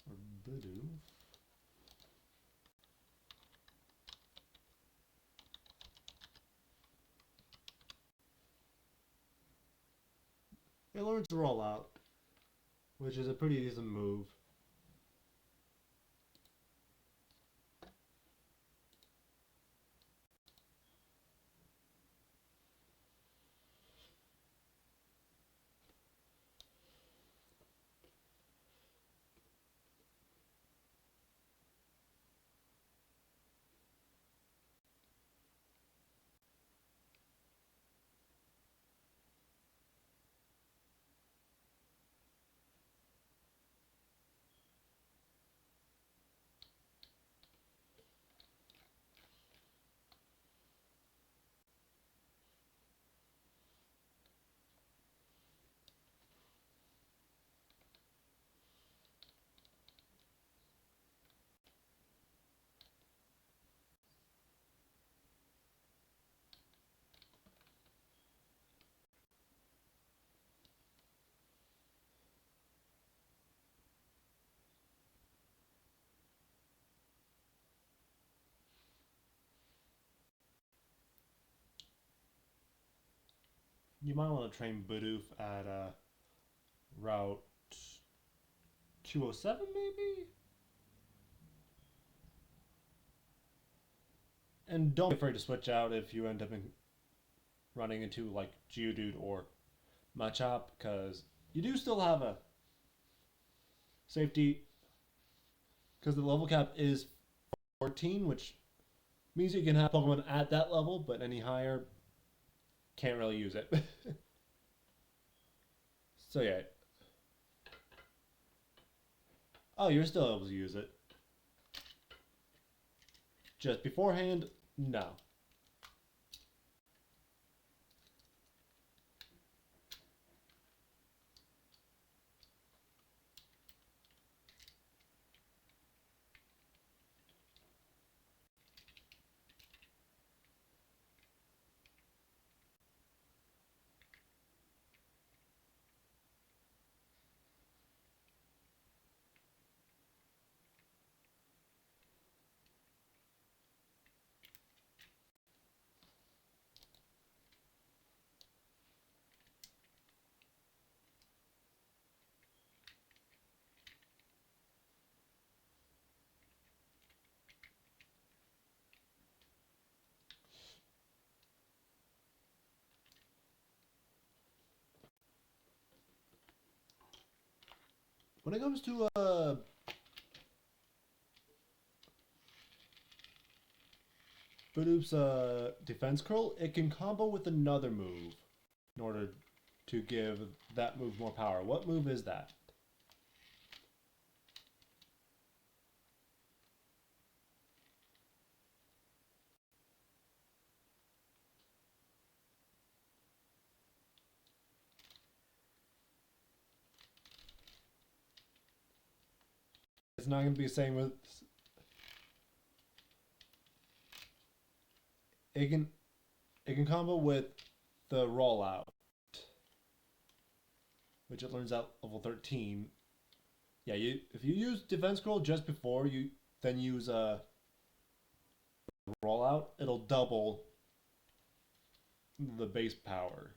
S1: Or voodoo. It learns to roll out, which is a pretty decent move. You might want to train Bidoof at route 207, maybe? And don't be afraid to switch out if you end up running into like Geodude or Machop, because you do still have a safety, because the level cap is 14, which means you can have Pokemon at that level, but any higher, can't really use it. So yeah. Oh, you're still able to use it. Just beforehand, no. When it comes to Bidoof's defense curl, it can combo with another move in order to give that move more power. What move is that? It's not going to be the same with. It can combo with the rollout, which it learns at level 13. Yeah, if you use defense scroll just before you then use a rollout, it'll double the base power.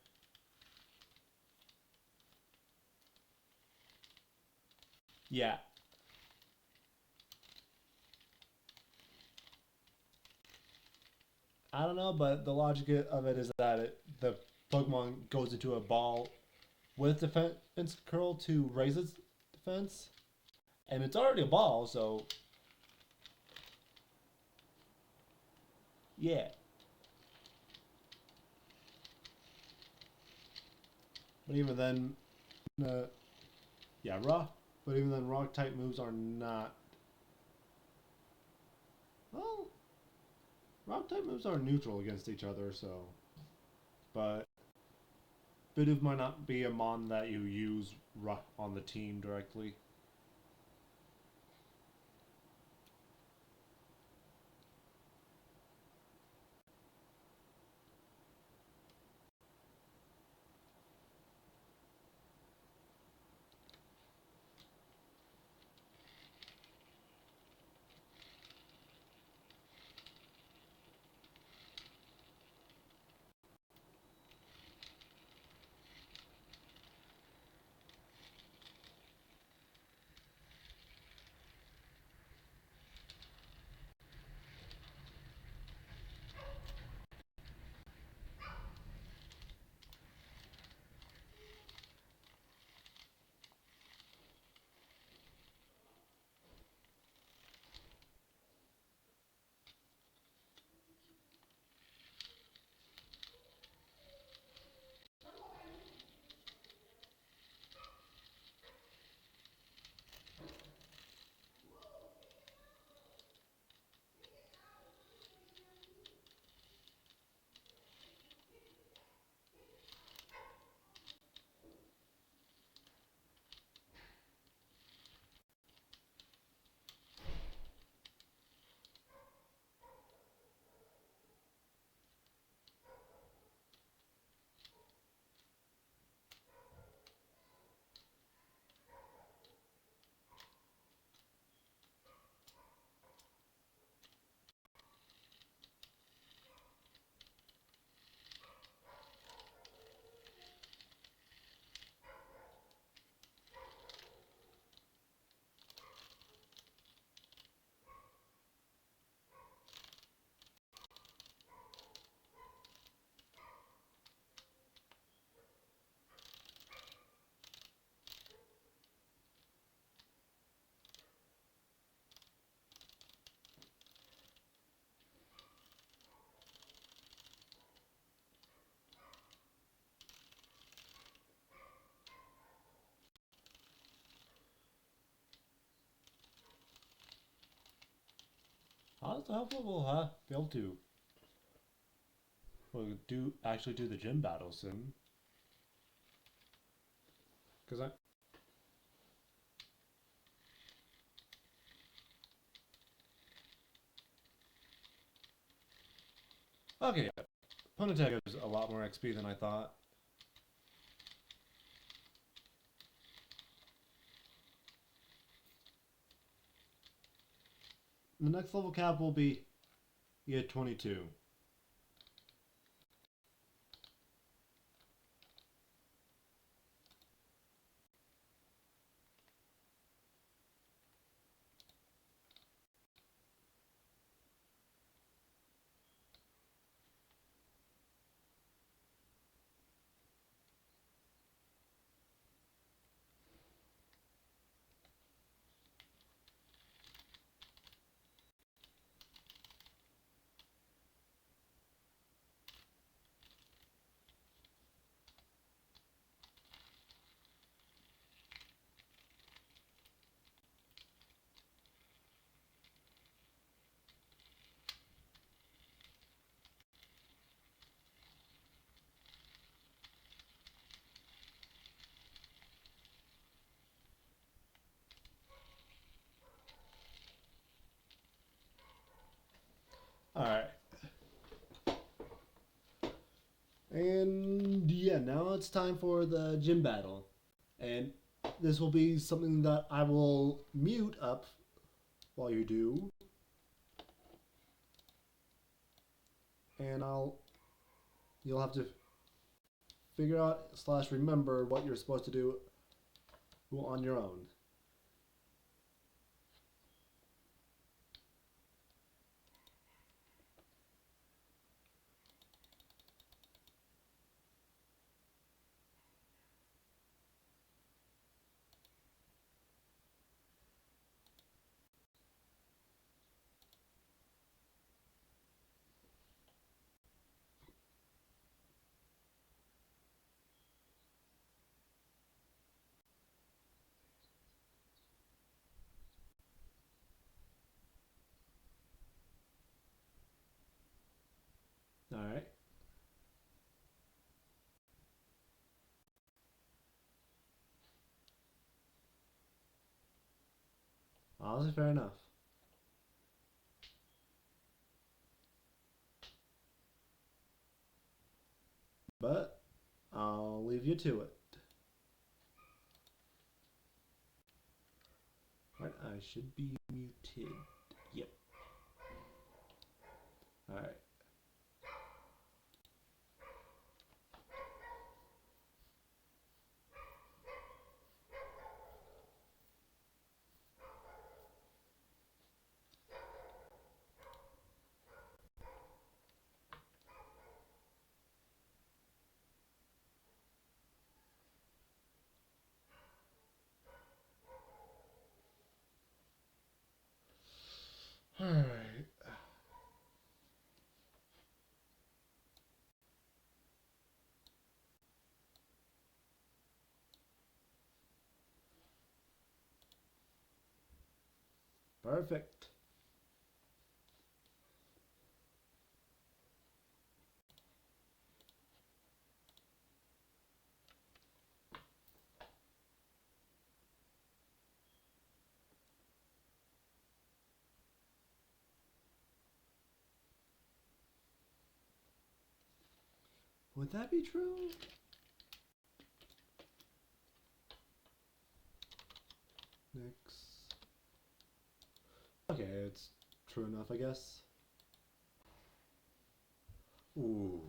S1: Yeah. I don't know, but the logic of it is that the Pokemon goes into a ball with defense curl to raise its defense, and it's already a ball, so yeah. But even then, uh, yeah, rock. But even then, rock type moves are not. Well, rock type moves are neutral against each other, so. But Bidoof might not be a mon that you use on the team directly. How does the helpful will be able to actually do the gym battle sim? Because okay, yeah. Ponyta gives a lot more XP than I thought. The next level cap will be year 22. Alright. And yeah, now it's time for the gym battle. And this will be something that I will mute up while you do. And you'll have to figure out slash remember what you're supposed to do on your own. Alright. Honestly, fair enough. But I'll leave you to it. Right, I should be muted. Yep. Alright. Alright. Perfect. Would that be true? Next. Okay, it's true enough, I guess. Ooh.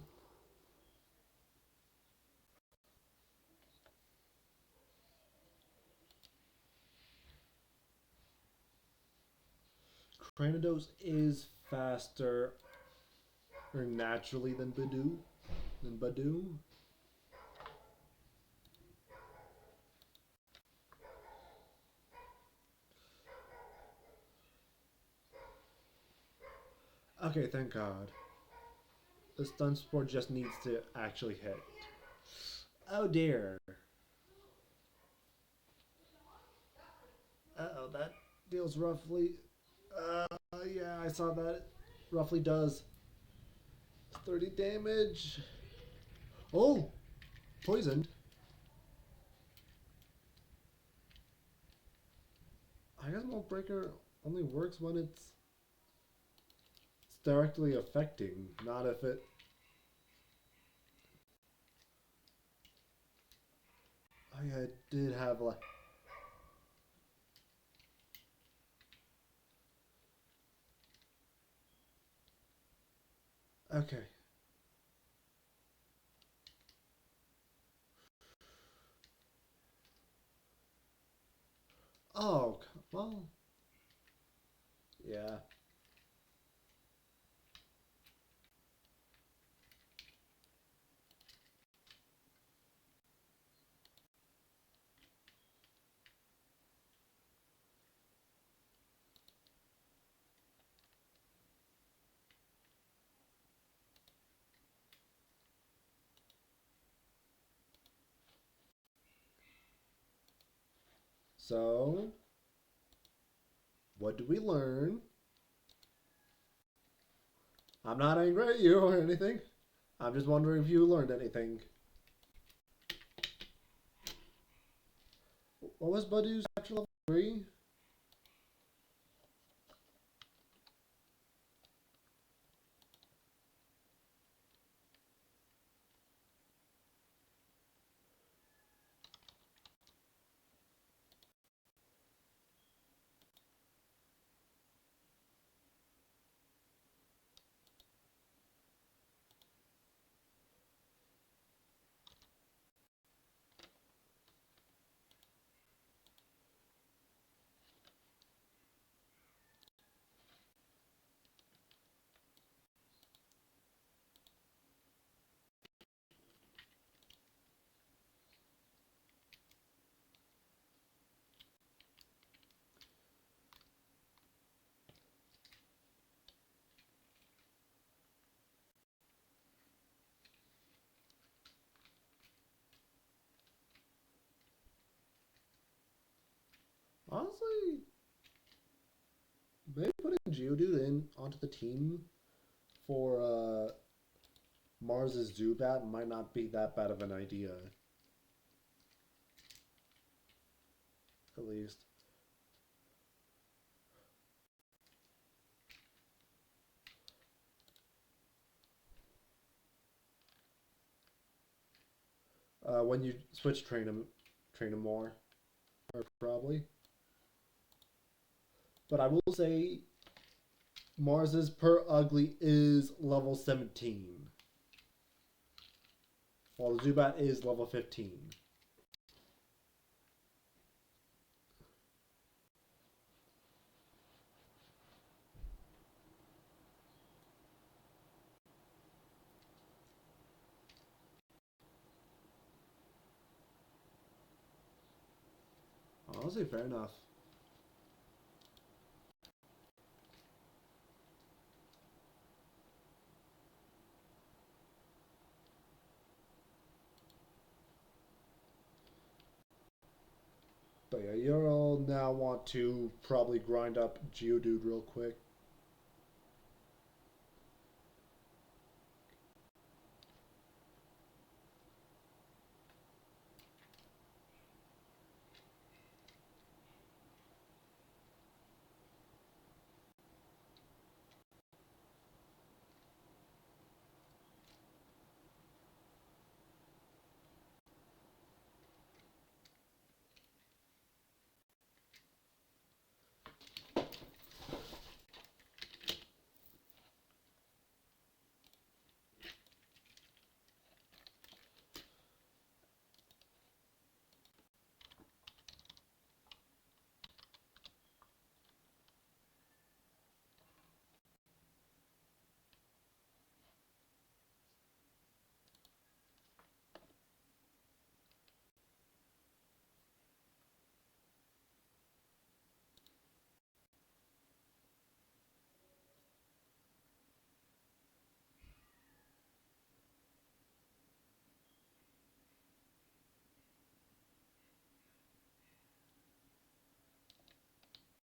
S1: Cranidos is faster or naturally than Badoo. Than Badoo. Okay, thank God. The stun sport just needs to actually hit. Oh dear. Uh-oh, that deals roughly... yeah, I saw that. It roughly does 30 damage. Oh! Poisoned. I guess Mold Breaker only works when it's directly affecting, not if it... Oh yeah, it did have like... Okay. Oh, well... Yeah. So... What do we learn? I'm not angry at you or anything. I'm just wondering if you learned anything. What was Badoo's actual level 3? Honestly, maybe putting Geodude in onto the team for Mars's Zubat might not be that bad of an idea, at least. When you switch train him more, or probably. But I will say Mars's per ugly is level 17, while the Zubat is level 15. Honestly, fair enough. But yeah, you'll all now want to probably grind up Geodude real quick.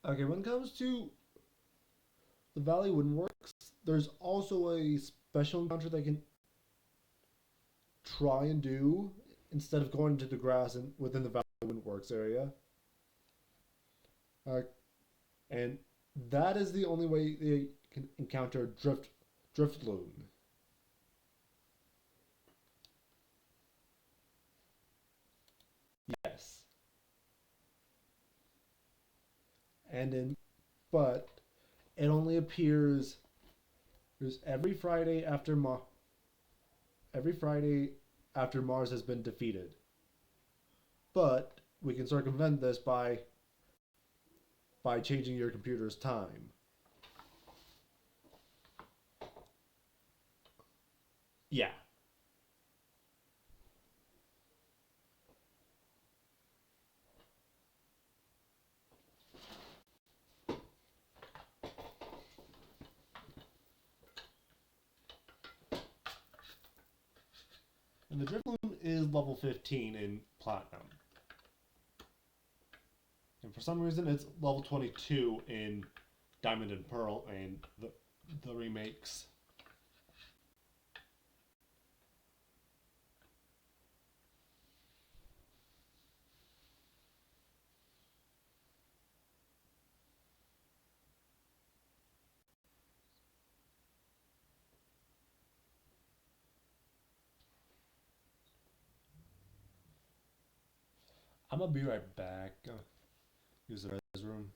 S1: Okay, when it comes to the Valley Windworks, there's also a special encounter that can try and do instead of going into the grass and within the Valley Windworks area. Uh, and that is the only way they can encounter Driftloon. Yes. And in but it only appears there's every Friday after Mars has been defeated. But we can circumvent this by changing your computer's time. Yeah. And the Drifloon is level 15 in Platinum. And for some reason, it's level 22 in Diamond and Pearl and the remakes. I'm gonna be right back. Use the restroom.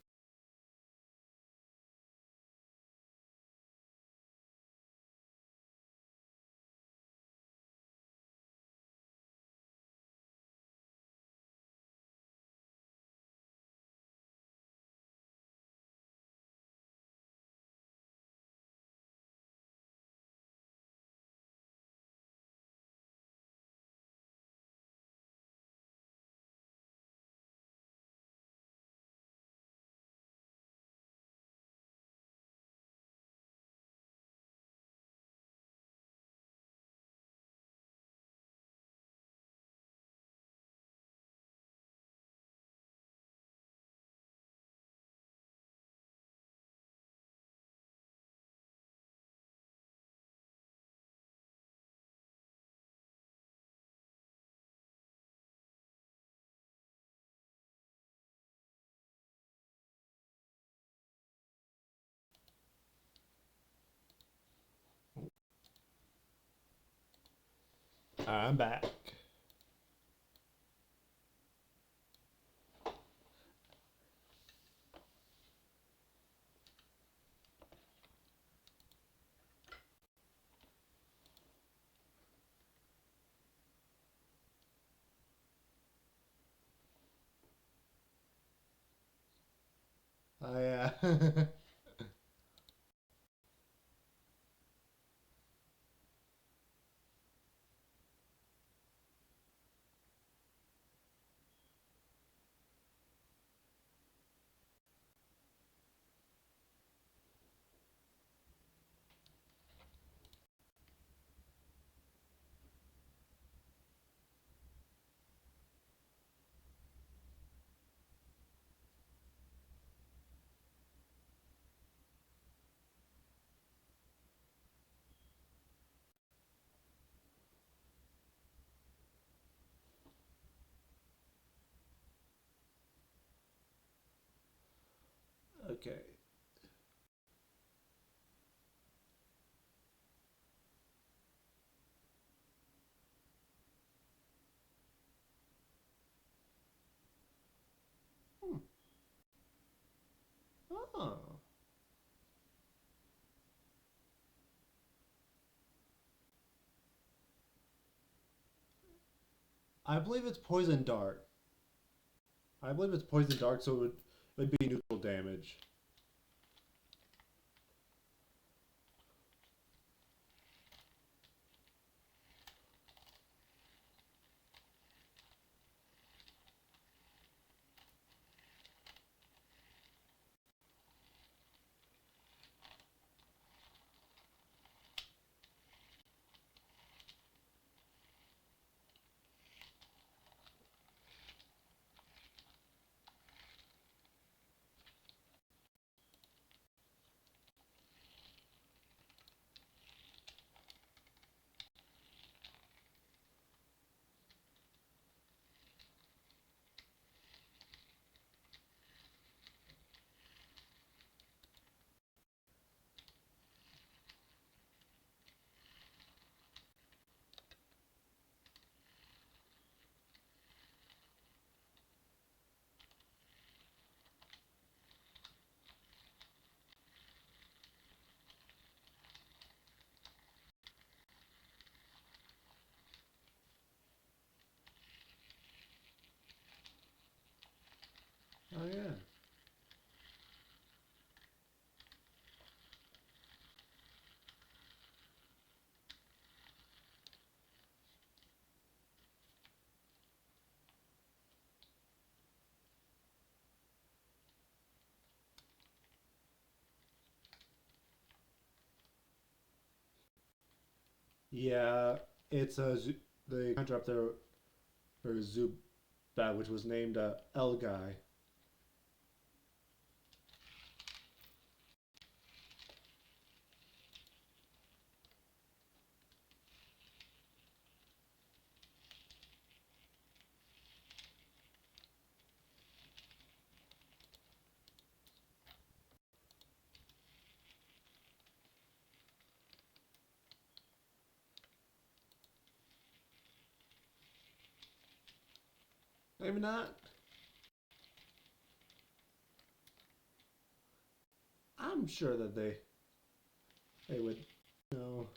S1: I'm back. I okay. Hmm. Oh. I believe it's poison dart. I believe it's poison dart, so it would be neutral damage. Oh yeah. Yeah, it's the country up there for Zubat, which was named L guy. Maybe not. I'm sure that they would know.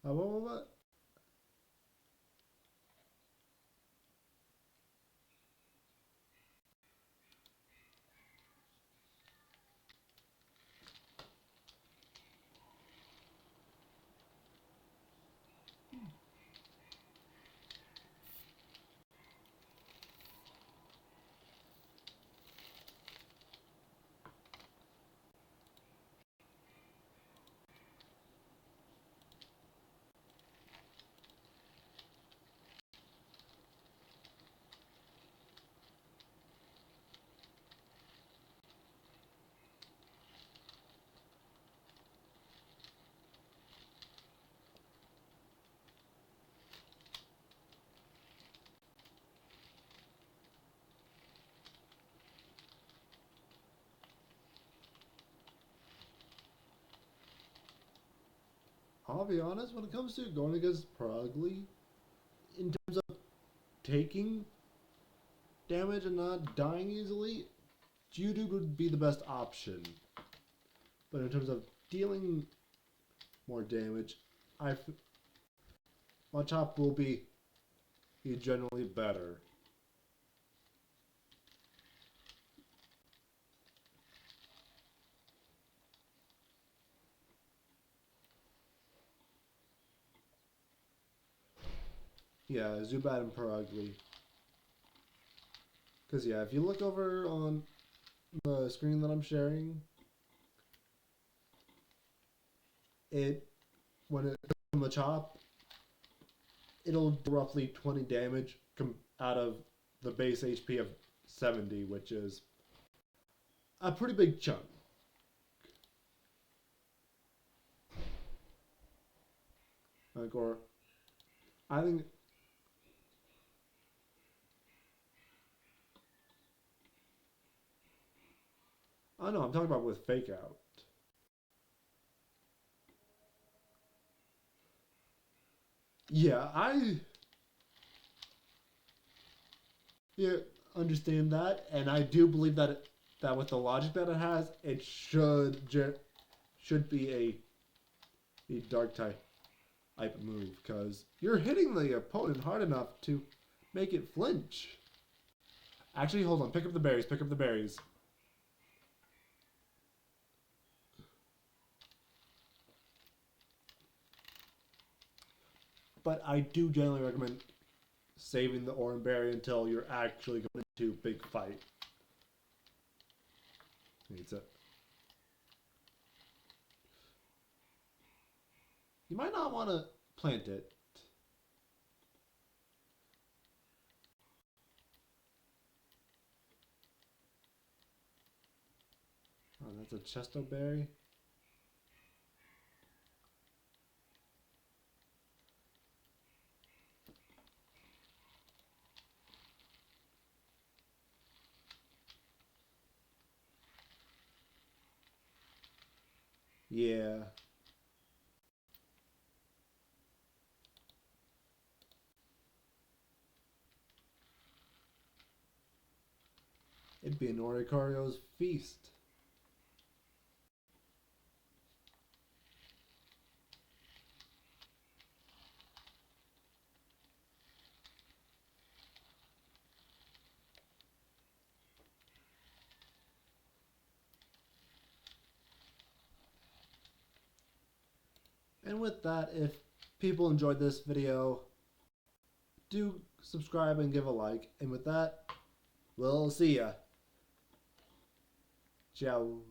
S1: What? I'll be honest, when it comes to going against Progly, in terms of taking damage and not dying easily, Geodude would be the best option. But in terms of dealing more damage, Machop will be generally better. Yeah, Zubat and Perugly. Because, yeah, if you look over on the screen that I'm sharing, when it comes from the chop, it'll do roughly 20 damage out of the base HP of 70, which is a pretty big chunk. Or, I think. I know, I'm talking about with Fake Out. Yeah, yeah, understand that, and I do believe that with the logic that it has, it should be a dark type move, because you're hitting the opponent hard enough to make it flinch. Actually, hold on, pick up the berries, pick up the berries. But I do generally recommend saving the orange berry until you're actually going into a big fight. It's a, you might not want to plant it. Oh, that's a chesto berry. Yeah. It'd be an Oricario's feast. And with that, if people enjoyed this video, do subscribe and give a like. And with that, we'll see ya. Ciao.